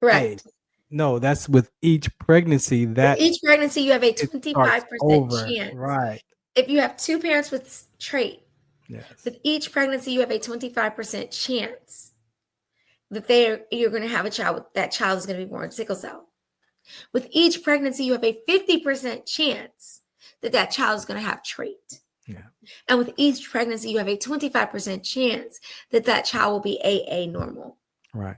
Right. A. No, that's with each pregnancy. That with each pregnancy, you have a 25% chance. Right. If you have two parents with trait, yes. With each pregnancy, you have a 25% chance that you're going to have a child. That child is going to be born with sickle cell. With each pregnancy, you have a 50% chance that child is going to have trait. Yeah. And with each pregnancy, you have a 25% chance that child will be AA normal. Right.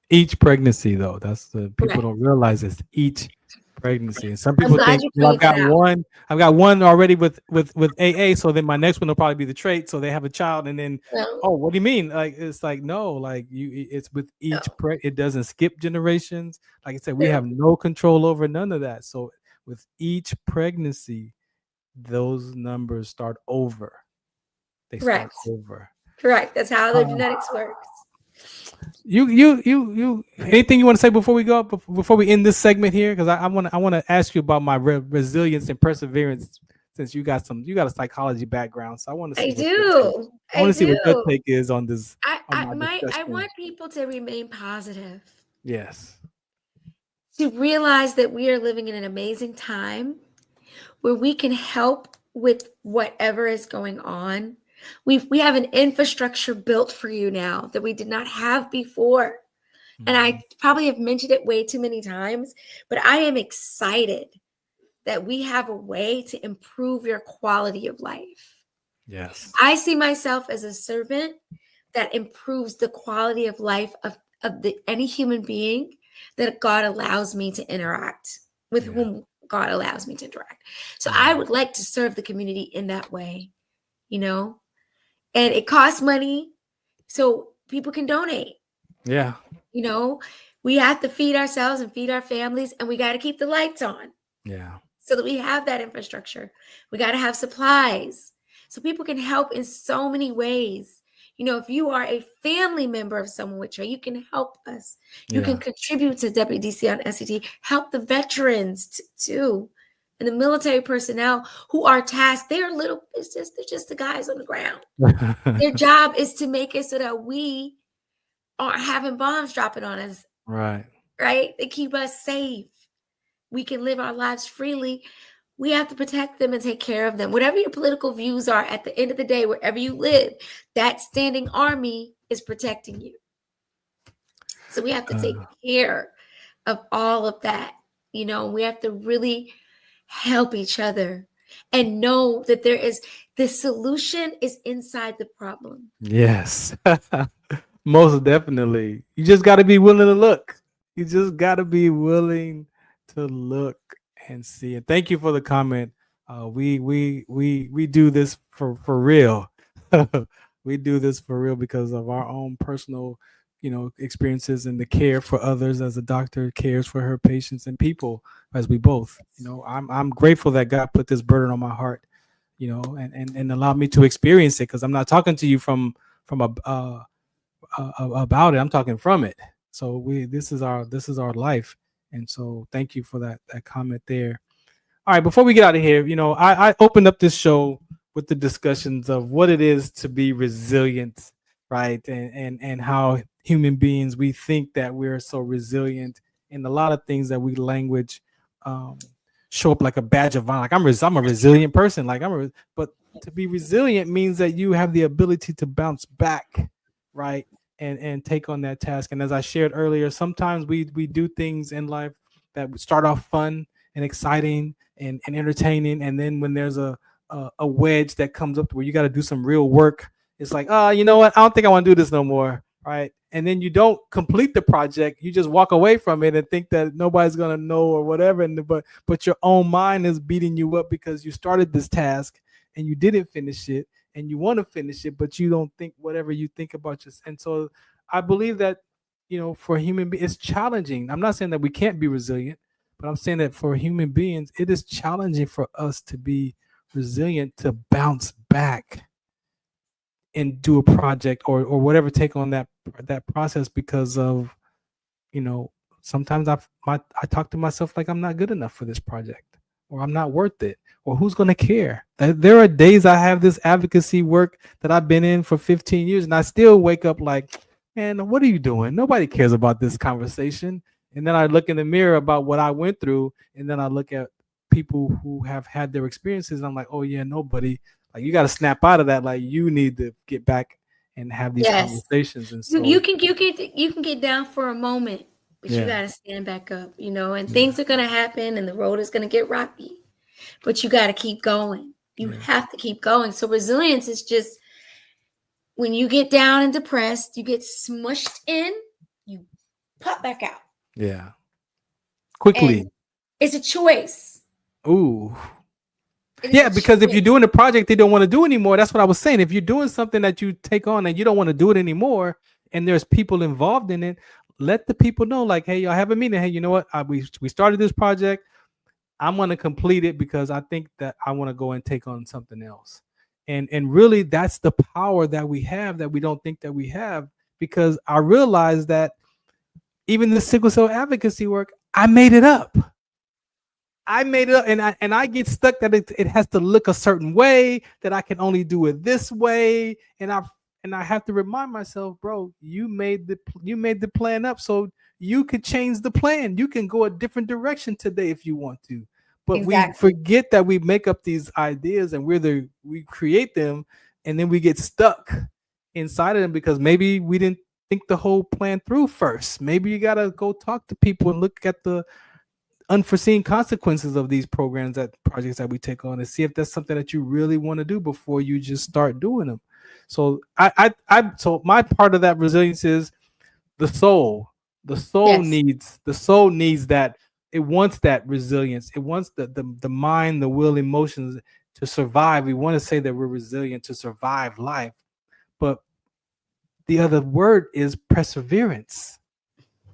Each pregnancy, though, that's the people don't realize it's each pregnancy. And some people think, well, I've got one already with AA, so then my next one will probably be the trait. So they have a child, and then what do you mean? Like it's like no, like it's with each it doesn't skip generations. Like I said, we have no control over none of that. So with each pregnancy, those numbers start over. They start over. Correct. That's how the genetics works. You anything you want to say before we go before we end this segment here? Because I want to ask you about my resilience and perseverance since you got a psychology background, so I want to see I what your take, do. I want I to see what your do. take is on this on my I discussion. want people to remain positive, Yes. to realize that we are living in an amazing time where we can help with whatever is going on. We have an infrastructure built for you now that we did not have before. And I probably have mentioned it way too many times, but I am excited that we have a way to improve your quality of life. Yes. I see myself as a servant that improves the quality of life of any human being that God allows me to interact with, whom God allows me to interact. So I would like to serve the community in that way, and it costs money, so people can donate. Yeah. We have to feed ourselves and feed our families, and we got to keep the lights on. Yeah. So that we have that infrastructure. We got to have supplies so people can help in so many ways. If you are a family member of someone with you can help us. You can contribute to WDC on SCT, help the veterans too, and the military personnel who are tasked. They're just the guys on the ground. Their job is to make it so that we aren't having bombs dropping on us. Right. They keep us safe. We can live our lives freely. We have to protect them and take care of them. Whatever your political views are, at the end of the day, wherever you live, that standing army is protecting you. So we have to take care of all of that. We have to really help each other and know that the solution is inside the problem. Yes. Most definitely. You just got to be willing to look. You just got to be willing to look and see. And thank you for the comment. We do this for real. We do this for real because of our own personal, experiences and the care for others as a doctor cares for her patients and people, as we both. I'm grateful that God put this burden on my heart, and allowed me to experience it, because I'm not talking to you from about it. I'm talking from it. So this is our life. And so thank you for that comment there. All right, before we get out of here, I opened up this show with the discussions of what it is to be resilient, right? And how human beings, we think that we're so resilient, and a lot of things that we language show up like a badge of honor. Like I'm a resilient person. But to be resilient means that you have the ability to bounce back, right? And take on that task. And as I shared earlier, sometimes we do things in life that start off fun and exciting and entertaining, and then when there's a wedge that comes up to where you got to do some real work, it's like, you know what, I don't think I want to do this no more, right? And then you don't complete the project. You just walk away from it and think that nobody's gonna know or whatever. But your own mind is beating you up because you started this task and you didn't finish it, and you want to finish it, but you don't think whatever you think about yourself. And so I believe that, for human beings, it's challenging. I'm not saying that we can't be resilient, but I'm saying that for human beings, it is challenging for us to be resilient, to bounce back and do a project or whatever, take on that process, because of, sometimes I talk to myself like I'm not good enough for this project, or I'm not worth it, or who's going to care. There are days I have this advocacy work that I've been in for 15 years, and I still wake up like, man, what are you doing? Nobody cares about this conversation. And then I look in the mirror about what I went through, and then I look at people who have had their experiences, and I'm like, oh yeah, nobody. Like, you got to snap out of that. Like, you need to get back and have these conversations. And so you can get down for a moment, but you got to stand back up, and things are going to happen and the road is going to get rocky, but you got to keep going. You have to keep going. So resilience is just, when you get down and depressed, you get smushed in, you pop back out. Yeah. Quickly. And it's a choice. Ooh. Yeah, because if you're doing a project they don't want to do anymore, that's what I was saying. If you're doing something that you take on and you don't want to do it anymore, and there's people involved in it, let the people know, like, hey, y'all have a meeting. Hey, you know what? We started this project. I'm going to complete it because I think that I want to go and take on something else. And really, that's the power that we have that we don't think that we have, because I realized that even the sickle cell advocacy work, I made it up. I made it up, and I get stuck that it has to look a certain way, that I can only do it this way, and I have to remind myself, bro, you made the plan up, so you could change the plan. You can go a different direction today if you want to. But we forget that we make up these ideas and we create them, and then we get stuck inside of them because maybe we didn't think the whole plan through first. Maybe you gotta go talk to people and look at the unforeseen consequences of these projects that we take on, and see if that's something that you really want to do before you just start doing them. So so my part of that resilience is the soul. The soul needs that. It wants that resilience. It wants the mind, the will, emotions to survive. We want to say that we're resilient to survive life, but the other word is perseverance,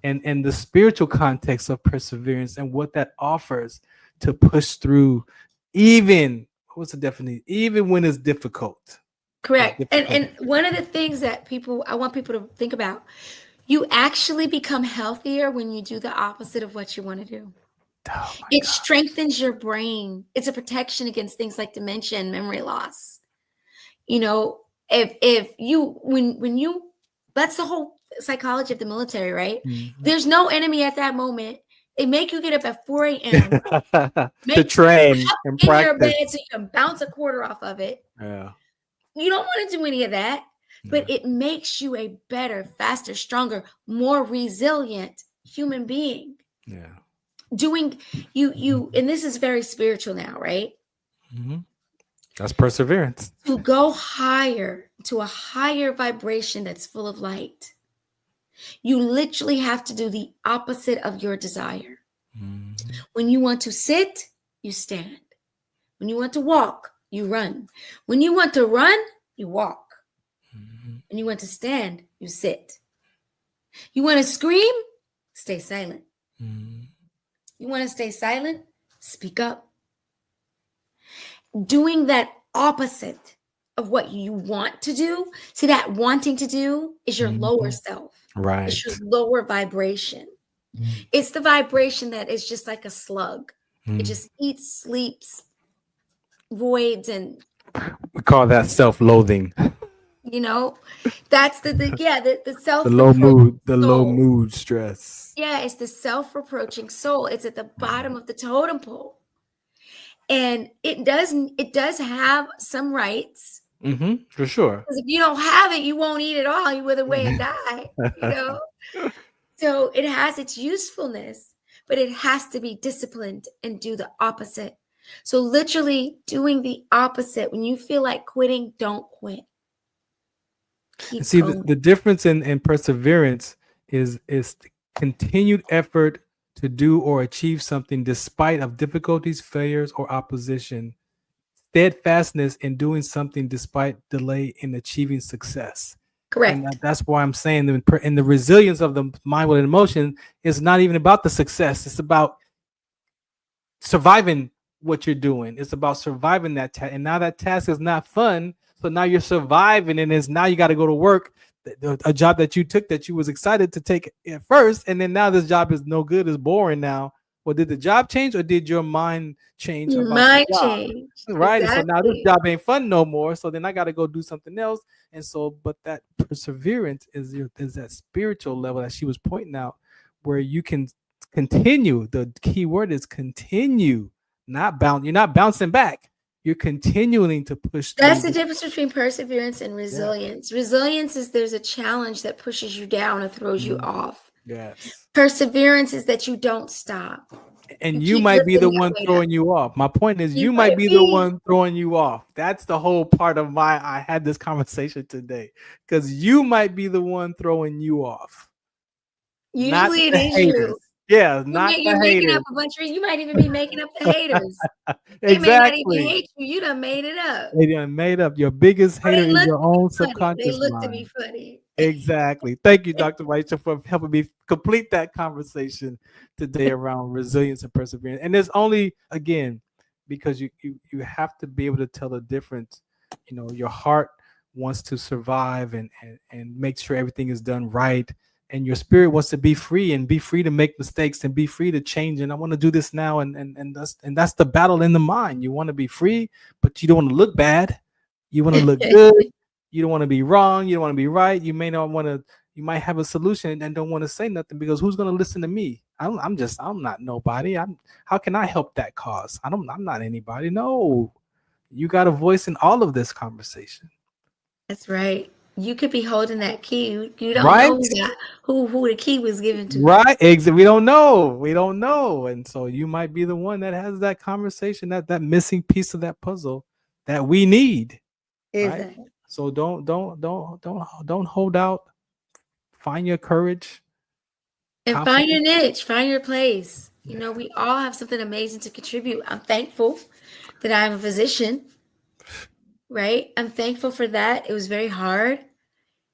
and the spiritual context of perseverance and what that offers to push through, even what's the definition? Even when it's difficult. Correct. And one of the things that I want people to think about, you actually become healthier when you do the opposite of what you want to do. It strengthens your brain. It's a protection against things like dementia and memory loss. You know, if you when you that's the whole psychology of the military, right? Mm-hmm. There's no enemy at that moment. They make you get up at 4 a.m. to train and in practice. Your bed so you can bounce a quarter off of it. Yeah. You don't want to do any of that, but it makes you a better, faster, stronger, more resilient human being. Yeah. Doing you, and this is very spiritual now, right? Mm-hmm. That's perseverance. To go higher, to a higher vibration that's full of light, you literally have to do the opposite of your desire. Mm-hmm. When you want to sit, you stand. When you want to walk, you run. When you want to run, you walk. Mm-hmm. When you want to stand, you sit. You want to scream, stay silent. Mm-hmm. You want to stay silent, speak up. Doing that opposite of what you want to do. See, that wanting to do is your lower self. Right. It's your lower vibration. Mm-hmm. It's the vibration that is just like a slug. Mm-hmm. It just eats, sleeps, voids, and we call that self-loathing. You know, that's the self, the low mood stress. Yeah, it's the self-reproaching soul. It's at the bottom of the totem pole, and it does have some rights. Mm-hmm, for sure. Because if you don't have it, you won't eat it all. You wither away and die. You know, so it has its usefulness, but it has to be disciplined and do the opposite. So literally doing the opposite. When you feel like quitting, don't quit. See, the difference in perseverance is continued effort to do or achieve something despite of difficulties, failures, or opposition. Steadfastness in doing something despite delay in achieving success. Correct. And that's why I'm saying that in the resilience of the mind, will, and emotion is not even about the success. It's about surviving what you're doing. It's about surviving that task. And now that task is not fun. So now you're surviving, and it's now you got to go to work, a job that you took that you was excited to take at first, and then now this job is no good, is boring now. Well, did the job change, or did your mind change? Your mind changed, right? Exactly. So now this job ain't fun no more. So then I got to go do something else. And so, but that perseverance is that spiritual level that she was pointing out, where you can continue. The key word is continue, not bounce. You're not bouncing back. You're continuing to push through. That's the difference between perseverance and resilience. Yeah. Resilience is there's a challenge that pushes you down and throws you off. Yes. Perseverance is that you don't stop. And you might be the one throwing you off. My point is you might be the one throwing you off. That's the whole part of why I had this conversation today. Because you might be the one throwing you off. Usually it is you. Yeah, not you're the making haters. up a bunch of. You might even be making up the haters. Exactly. They may not even hate you. You done made it up. They done made up. Your biggest hater is your own subconscious mind. They look mind. to be funny. Exactly. Thank you, Dr. Maisha, for helping me complete that conversation today around resilience and perseverance. And there's only, again, because you have to be able to tell the difference. You know, your heart wants to survive and make sure everything is done right. and your spirit wants to be free to make mistakes and be free to change. And I want to do this now. And that's the battle in the mind. You want to be free, but you don't want to look bad. You want to look good. You don't want to be wrong. You don't want to be right. You may not want to, you might have a solution and don't want to say nothing because who's going to listen to me? I'm not nobody. How can I help that cause? I'm not anybody. No, you got a voice in all of this conversation. That's right. You could be holding that key. You don't right? know who the key was given to. Right. We don't know. And so you might be the one that has that conversation, that missing piece of that puzzle that we need. Right? So don't hold out. Find your courage. And find your niche, find your place. You know, we all have something amazing to contribute. I'm thankful that I'm a physician. Right? I'm thankful for that. It was very hard.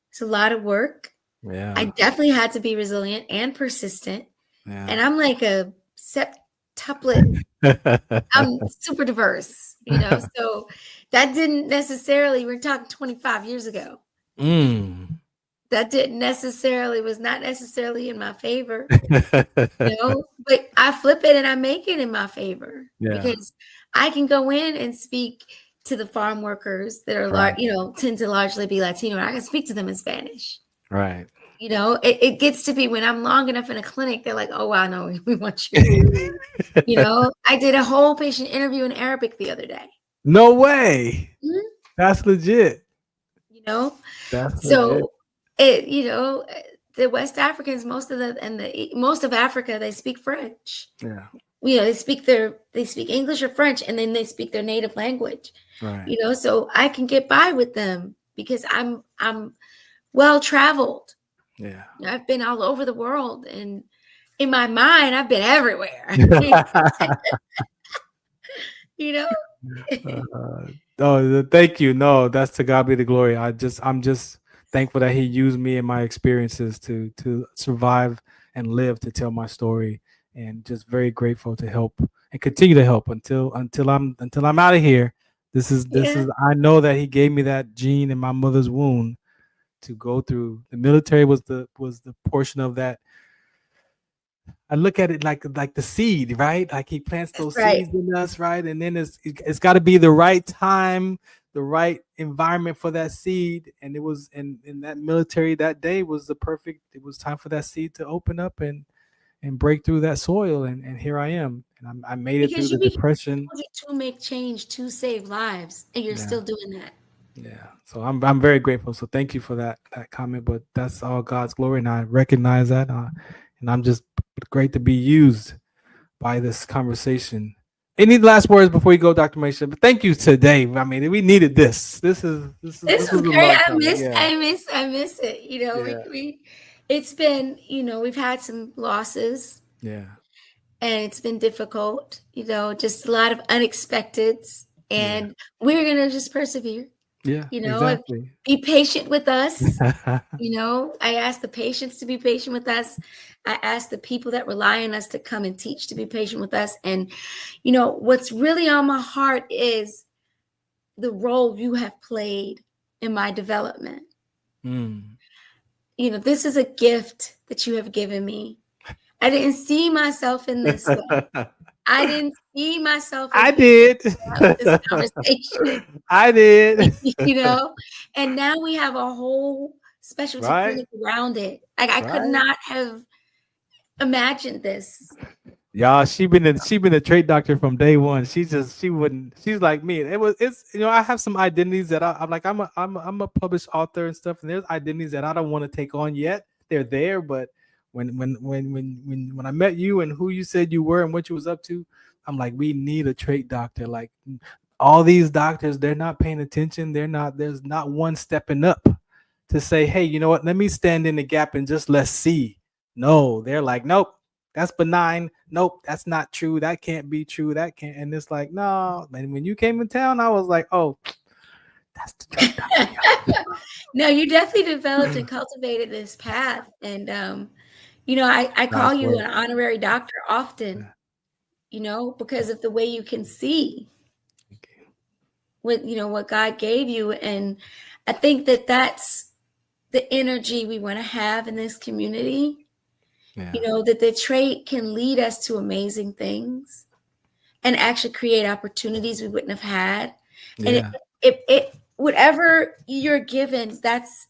It's a lot of work. Yeah. I definitely had to be resilient and persistent. Yeah. And I'm like a septuplet. I'm super diverse, you know. So that didn't necessarily, we're talking 25 years ago. That was not necessarily in my favor. You know, but I flip it and I make it in my favor. Because I can go in and speak to the farm workers that are, tend to largely be Latino. And I can speak to them in Spanish. Right. You know, it gets to be when I'm long enough in a clinic, they're like, oh, wow, no, we want you. You know, I did a whole patient interview in Arabic the other day. No way. Mm-hmm. That's legit. You know, legit. The West Africans, most of Africa, they speak French. Yeah. You know, they speak English or French, and then they speak their native language. Right. You know, so I can get by with them because I'm well traveled. Yeah. I've been all over the world, and in my mind, I've been everywhere. You know. Thank you. No, that's to God be the glory. I'm just thankful that He used me and my experiences to survive and live to tell my story. And just very grateful to help and continue to help until I'm out of here. This is I know that He gave me that gene in my mother's womb to go through. The military was the portion of that. I look at it like the seed, right? Like He plants those seeds in us, right? And then it's got to be the right time, the right environment for that seed. And it was in that military that day was it was time for that seed to open up and break through that soil, and here I am, and I made it through the depression. To make change, to save lives, and you're still doing that. Yeah, so I'm very grateful. So thank you for that comment. But that's all God's glory, and I recognize that, and I'm just great to be used by this conversation. Any last words before you go, Dr. Maisha? But thank you today. I mean, we needed this. This was great. I miss it. You know, it's been, we've had some losses. Yeah. And it's been difficult, just a lot of unexpecteds. And we're going to just persevere. Yeah. Exactly. Be patient with us. I ask the patients to be patient with us. I ask the people that rely on us to come and teach to be patient with us. And, what's really on my heart is the role you have played in my development. This is a gift that you have given me. I didn't see myself in this way. I didn't see myself. I did. This conversation. I did. And now we have a whole specialty clinic around it. Like I could not have imagined this. Y'all, she been a trait doctor from day one. She's like me. I have some identities that I'm a published author and stuff, and there's identities that I don't want to take on yet. They're there, but when I met you and who you said you were and what you was up to, I'm like, we need a trait doctor. Like all these doctors, they're not paying attention. There's not one stepping up to say, hey, you know what? Let me stand in the gap and just let's see. No, they're like, nope. That's benign. Nope, that's not true. That can't be true. That can't. And it's like, no. And when you came in town, I was like, oh, that's the truth. No, you definitely developed and cultivated this path. And, I call you an honorary doctor often, because of the way you can see what God gave you. And I think that's the energy we want to have in this community. Yeah. You know, that the trait can lead us to amazing things and actually create opportunities we wouldn't have had. Yeah. And it whatever you're given, that's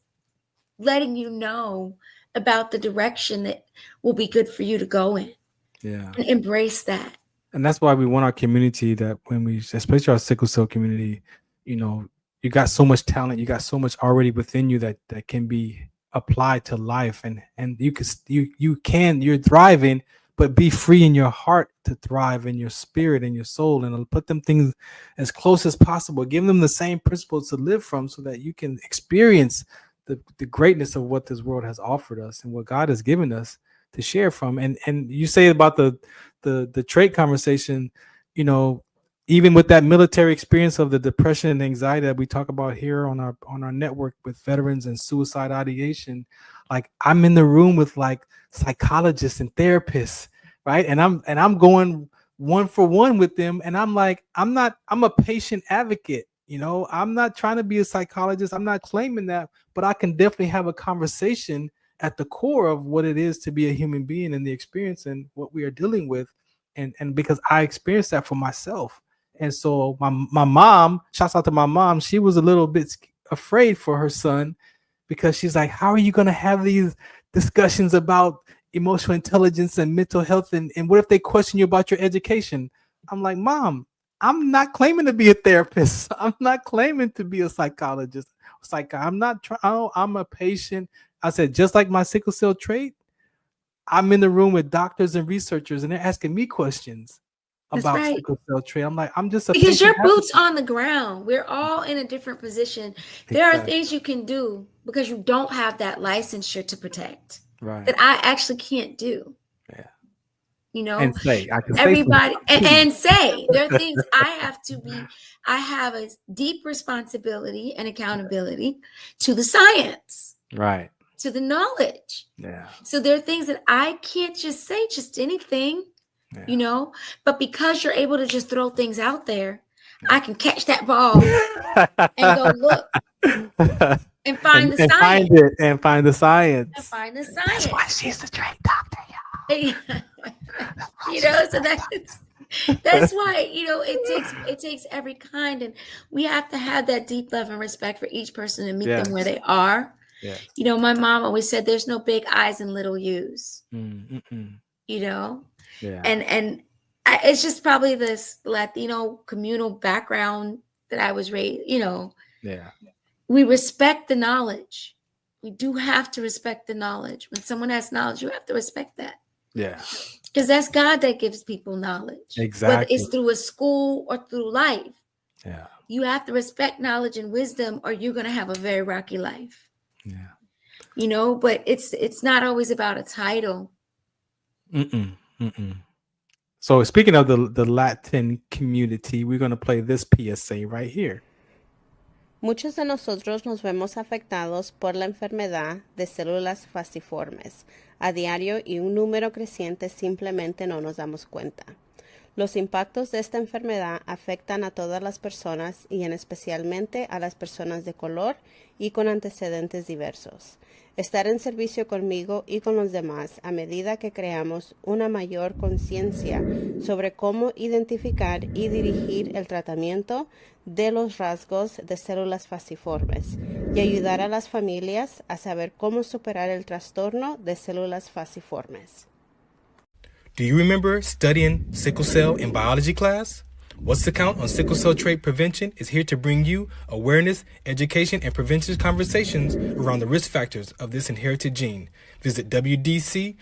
letting you know about the direction that will be good for you to go in. Yeah. And embrace that. And that's why we want our community, that when we, especially our sickle cell community, you know, you got so much talent, you got so much already within you that can be applied to life, and you're thriving, but be free in your heart to thrive, in your spirit and your soul, and put them things as close as possible. Give them the same principles to live from, so that you can experience the greatness of what this world has offered us and what God has given us to share from. And you say about the trait conversation, you know, even with that military experience of the depression and anxiety that we talk about here on our network with veterans and suicide ideation, like I'm in the room with like psychologists and therapists, right? And I'm going one for one with them, and I'm like, I'm a patient advocate. You know, I'm not trying to be a psychologist. I'm not claiming that, but I can definitely have a conversation at the core of what it is to be a human being and the experience and what we are dealing with. And because I experienced that for myself. And so my mom, shouts out to my mom, she was a little bit afraid for her son, because she's like, how are you going to have these discussions about emotional intelligence and mental health? And what if they question you about your education? I'm like, Mom, I'm not claiming to be a therapist. I'm not claiming to be a psychologist. It's like, I'm not trying. I'm a patient. I said, just like my sickle cell trait, I'm in the room with doctors and researchers, and they're asking me questions about sickle cell trait. I'm like, I'm just a because your patient boots on the ground. We're all in a different position. There are things you can do because you don't have that licensure to protect, right? That I actually can't do. Yeah. You know, and say, I can everybody say and say there are things I have a deep responsibility and accountability to the science, right? To the knowledge. Yeah. So there are things that I can't just say just anything, you know, but because you're able to just throw things out there, I can catch that ball and go look and find the science. Find the science. That's why she's the trained doctor, you know, so that's why, you know, it takes every kind, and we have to have that deep love and respect for each person and meet them where they are. Yes. You know, my mom always said there's no big I's and little U's. You know? Yeah. And it's just probably this Latino communal background that I was raised, you know. Yeah. We respect the knowledge. We do have to respect the knowledge. When someone has knowledge, you have to respect that. Yeah. Because that's God that gives people knowledge. Exactly. Whether it's through a school or through life. Yeah. You have to respect knowledge and wisdom, or you're going to have a very rocky life. Yeah. You know, but it's not always about a title. So speaking of the Latin community, we're going to play this PSA right here. Muchos de nosotros nos vemos afectados por la enfermedad de células falciformes a diario, y un número creciente simplemente no nos damos cuenta. Los impactos de esta enfermedad afectan a todas las personas, y en especialmente a las personas de color y con antecedentes diversos. Estar en servicio conmigo y con los demás a medida que creamos una mayor conciencia sobre cómo identificar y dirigir el tratamiento de los rasgos de células falciformes, y ayudar a las familias a saber cómo superar el trastorno de células falciformes. Do you remember studying sickle cell in biology class? What's the Count on Sickle Cell Trait Prevention is here to bring you awareness, education, and prevention conversations around the risk factors of this inherited gene. Visit wdconsct.org.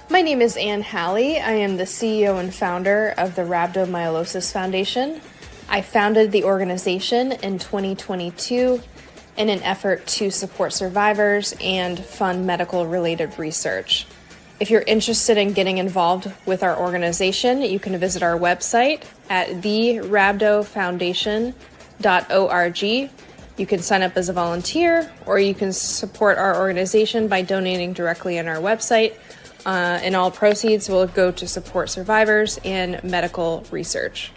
My name is Ann Halley. I am the CEO and founder of the Rhabdomyolysis Foundation. I founded the organization in 2022 in an effort to support survivors and fund medical-related research. If you're interested in getting involved with our organization, you can visit our website at therhabdofoundation.org. You can sign up as a volunteer, or you can support our organization by donating directly on our website. And all proceeds will go to support survivors and medical research.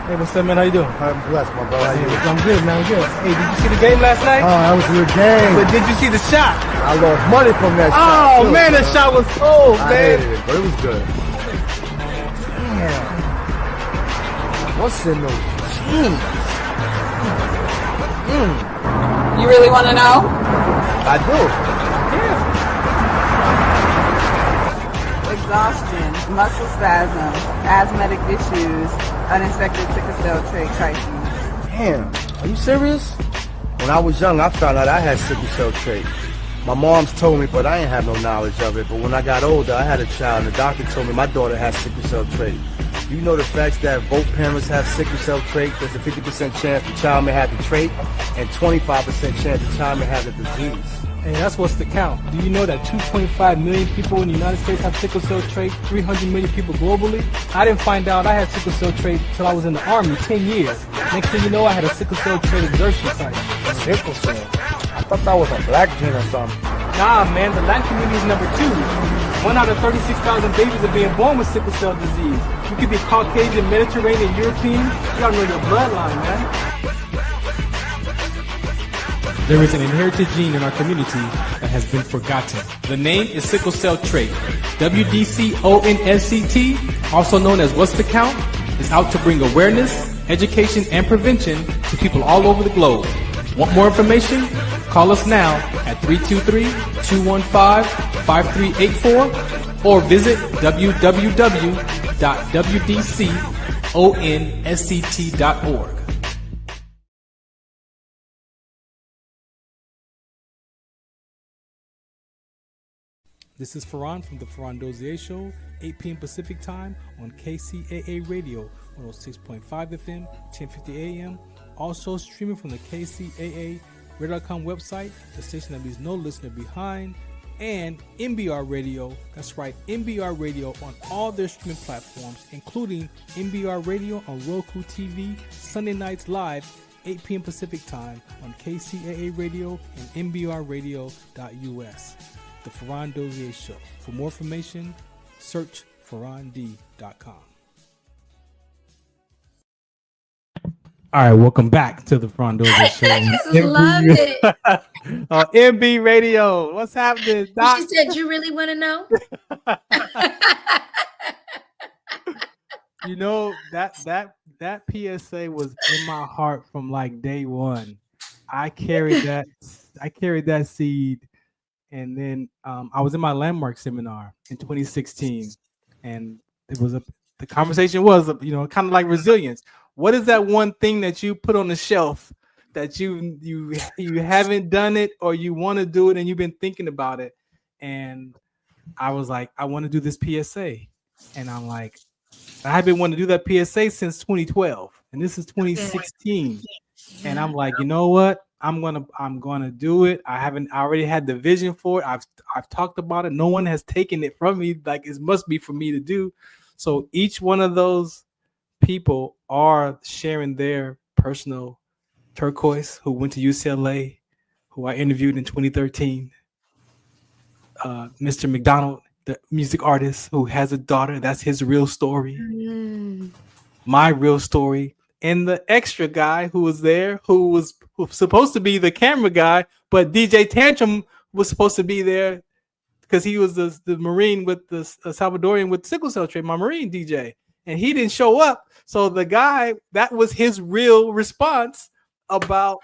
Hey, what's up, man? How you doing? I'm blessed, my brother. How you doing? I'm good, man. I'm good. Hey, did you see the game last night? Oh, that was a good game. But did you see the shot? I lost money from that shot. Oh, too, man, that shot was cold, I man. hated it, but it was good. Damn. What's in those jeans? You really want to know? I do. Exhaustion, muscle spasm, asthmatic issues, unexpected sickle cell trait crises. Damn. Are you serious? When I was young, I found out I had sickle cell trait. My mom's told me, but I ain't have no knowledge of it. But when I got older, I had a child, and the doctor told me my daughter has sickle cell trait. You know the fact that both parents have sickle cell trait, there's a 50% chance the child may have the trait, and 25% chance the child may have the disease. Hey, that's what's the count. Do you know that 2.5 million people in the United States have sickle cell trait, 300 million people globally? I didn't find out I had sickle cell trait until I was in the Army, 10 years. Next thing you know, I had a sickle cell trait exertion site. Sickle cell? I thought that was a black gene or something. Nah, man, the Latin community is number 2. 1 out of 36,000 babies are being born with sickle cell disease. You could be Caucasian, Mediterranean, European. You gotta know your bloodline, man. There is an inherited gene in our community that has been forgotten. The name is sickle cell trait. WDCONSCT, also known as What's the Count, is out to bring awareness, education, and prevention to people all over the globe. Want more information? Call us now at 323-215-5384 or visit www.wdconsct.org. This is Farron from the Farron Dozier Show, 8 p.m. Pacific Time on KCAA Radio, 106.5 FM, 1050 AM. Also streaming from the KCAA Radio.com website, the station that leaves no listener behind, and MBR Radio. That's right, MBR Radio on all their streaming platforms, including MBR Radio on Roku TV, Sunday nights live, 8 p.m. Pacific Time on KCAA Radio and MBRradio.us. The Farron Dozier Show. For more information, search farrond.com. All right, welcome back to the Farron Dozier Show. I just love it. MB Radio. What's happening, Doc? She said, "You really want to know?" You know, that PSA was in my heart from like day one. I carried that seed. And then I was in my landmark seminar in 2016, and the conversation was, kind of like resilience. What is that one thing that you put on the shelf that you haven't done it, or you want to do it and you've been thinking about it? And I was like, I want to do this PSA, and I'm like, I've been wanting to do that PSA since 2012, and this is 2016, and I'm like, you know what? I'm gonna do it. I already had the vision for it. I've talked about it. No one has taken it from me. Like, it must be for me to do. So each one of those people are sharing their personal turquoise, who went to UCLA, who I interviewed in 2013. Mr. McDonald, the music artist who has a daughter. That's his real story. My real story. And the extra guy who was there, who was supposed to be the camera guy, but DJ Tantrum was supposed to be there because he was the Marine with the Salvadorian with sickle cell trait, my Marine DJ, and he didn't show up. So the guy, that was his real response about,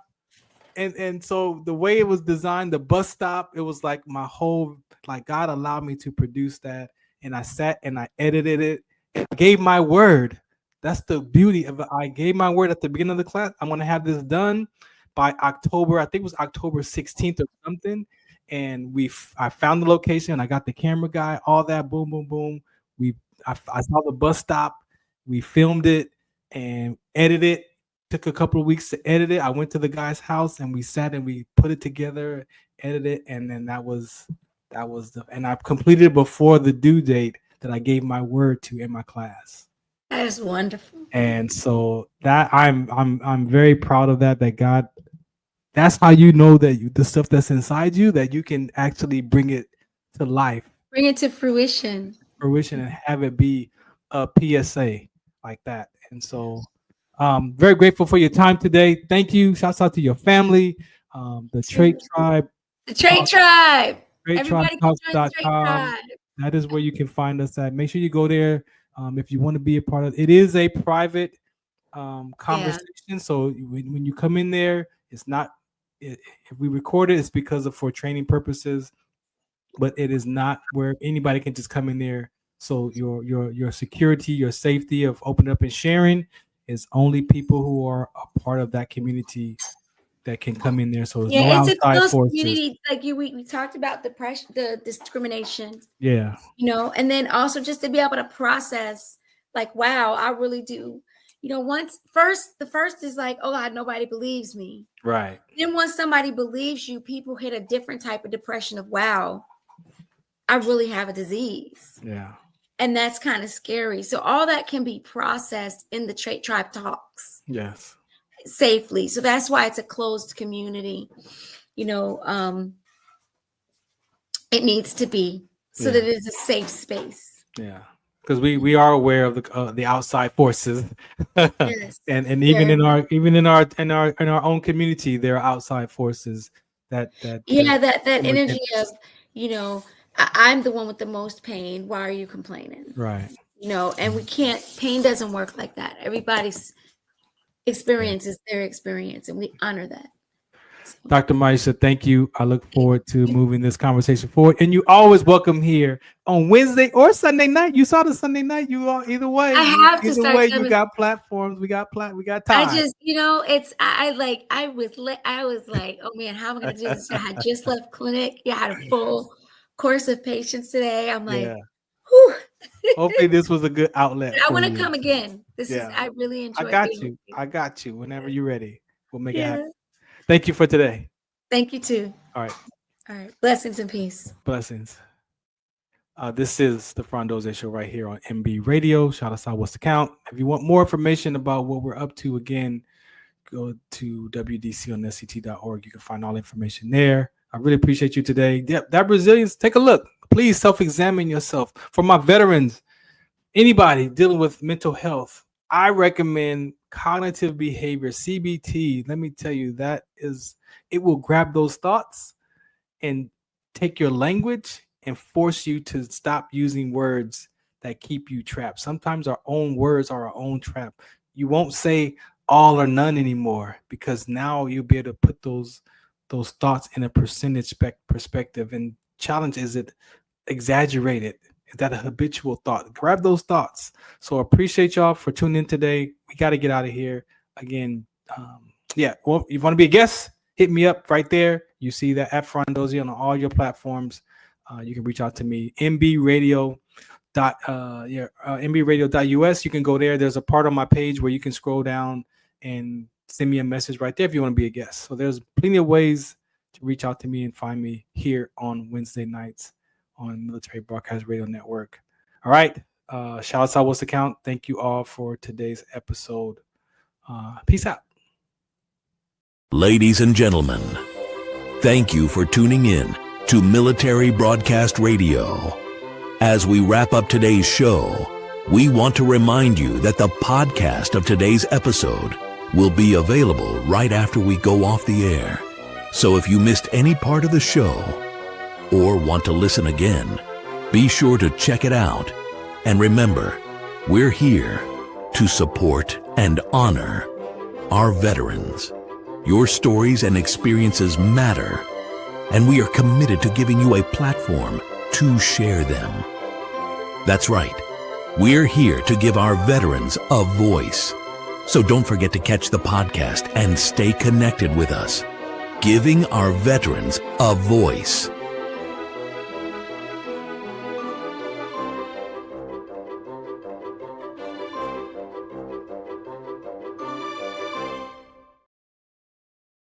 and so the way it was designed, the bus stop, it was like my whole, like, God allowed me to produce that, and I sat and I edited it, and I gave my word. That's the beauty of it. I gave my word at the beginning of the class. I'm going to have this done by October. I think it was October 16th or something. And I found the location. I got the camera guy, all that. Boom, boom, boom. I saw the bus stop. We filmed it and edited it. Took a couple of weeks to edit it. I went to the guy's house and we sat and we put it together, edited it. And then and I completed it before the due date that I gave my word to in my class. That is wonderful. And so that I'm very proud of that God, that's how you know that the stuff that's inside you, that you can actually bring it to life. Bring it to fruition And have it be a PSA like that. And so Very grateful for your time today. Thank you. Shouts out to your family. The Trait Tribe. The Trait Tribe. TraitTribeTalks.com. That is where you can find us at. Make sure you go there if you want to be a part of it. It is a private conversation. So when you come in there, it's not, if we record it, it's because of for training purposes, but it is not where anybody can just come in there. So your security, your safety of opening up and sharing is only people who are a part of that community that can come in there. So there's no it's outside a close forces. community. Like we talked about the discrimination. Yeah. And then also just to be able to process, like, wow, I really do. The first is like, oh God, nobody believes me. Right. Then once somebody believes you, people hit a different type of depression of, wow, I really have a disease. Yeah. And that's kind of scary. So all that can be processed in the Trait Tribe Talks. Yes. Safely. So that's why it's a closed community. It needs to be so that it's a safe space. Yeah. Because we are aware of the outside forces. Yes. and even in our own community, there are outside forces that energy of, I'm the one with the most pain. Why are you complaining? Right. And pain doesn't work like that. Everybody's experience is their experience, and we honor that. Dr. Maisha, thank you. I look forward to moving this conversation forward. And you always welcome here on Wednesday or Sunday night. You saw the Sunday night. You all either way. I have to either start way. coming. You got platforms. We got time. I just, I was like, oh man, how am I going to do this? I had just left clinic. I had a full course of patients today. I'm like, whew. Hopefully this was a good outlet. I want to come again. I really enjoyed it. I got you. Whenever you're ready, we'll make it happen. Thank you for today. Thank you too. All right. Blessings and peace. Blessings. This is the Farron Dozier Show right here on MB Radio. Shout us out. What's the count? If you want more information about what we're up to, again, go to wdconsct.org. You can find all the information there. I really appreciate you today. That resilience, take a look. Please self-examine yourself. For my veterans, anybody dealing with mental health, I recommend cognitive behavior, CBT. Let me tell you, it will grab those thoughts and take your language and force you to stop using words that keep you trapped. Sometimes our own words are our own trap. You won't say all or none anymore, because now you'll be able to put those thoughts in a percentage perspective. And challenge, is it exaggerated? Is that a habitual thought? Grab those thoughts. So appreciate y'all for tuning in today. We got to get out of here again. Well, you want to be a guest? Hit me up right there. You see that at Farron Dozier on all your platforms. You can reach out to me, mbradio.us. You can go there. There's a part on my page where you can scroll down and send me a message right there if you want to be a guest. So there's plenty of ways to reach out to me and find me here on Wednesday nights on Military Broadcast Radio Network. All right. Shout out. What's the count? Thank you all for today's episode. Peace out. Ladies and gentlemen, thank you for tuning in to Military Broadcast Radio. As we wrap up today's show, we want to remind you that the podcast of today's episode will be available right after we go off the air. So if you missed any part of the show or want to listen again, be sure to check it out. And remember, we're here to support and honor our veterans. Your stories and experiences matter, and we are committed to giving you a platform to share them. That's right. We're here to give our veterans a voice. So don't forget to catch the podcast and stay connected with us. Giving our veterans a voice.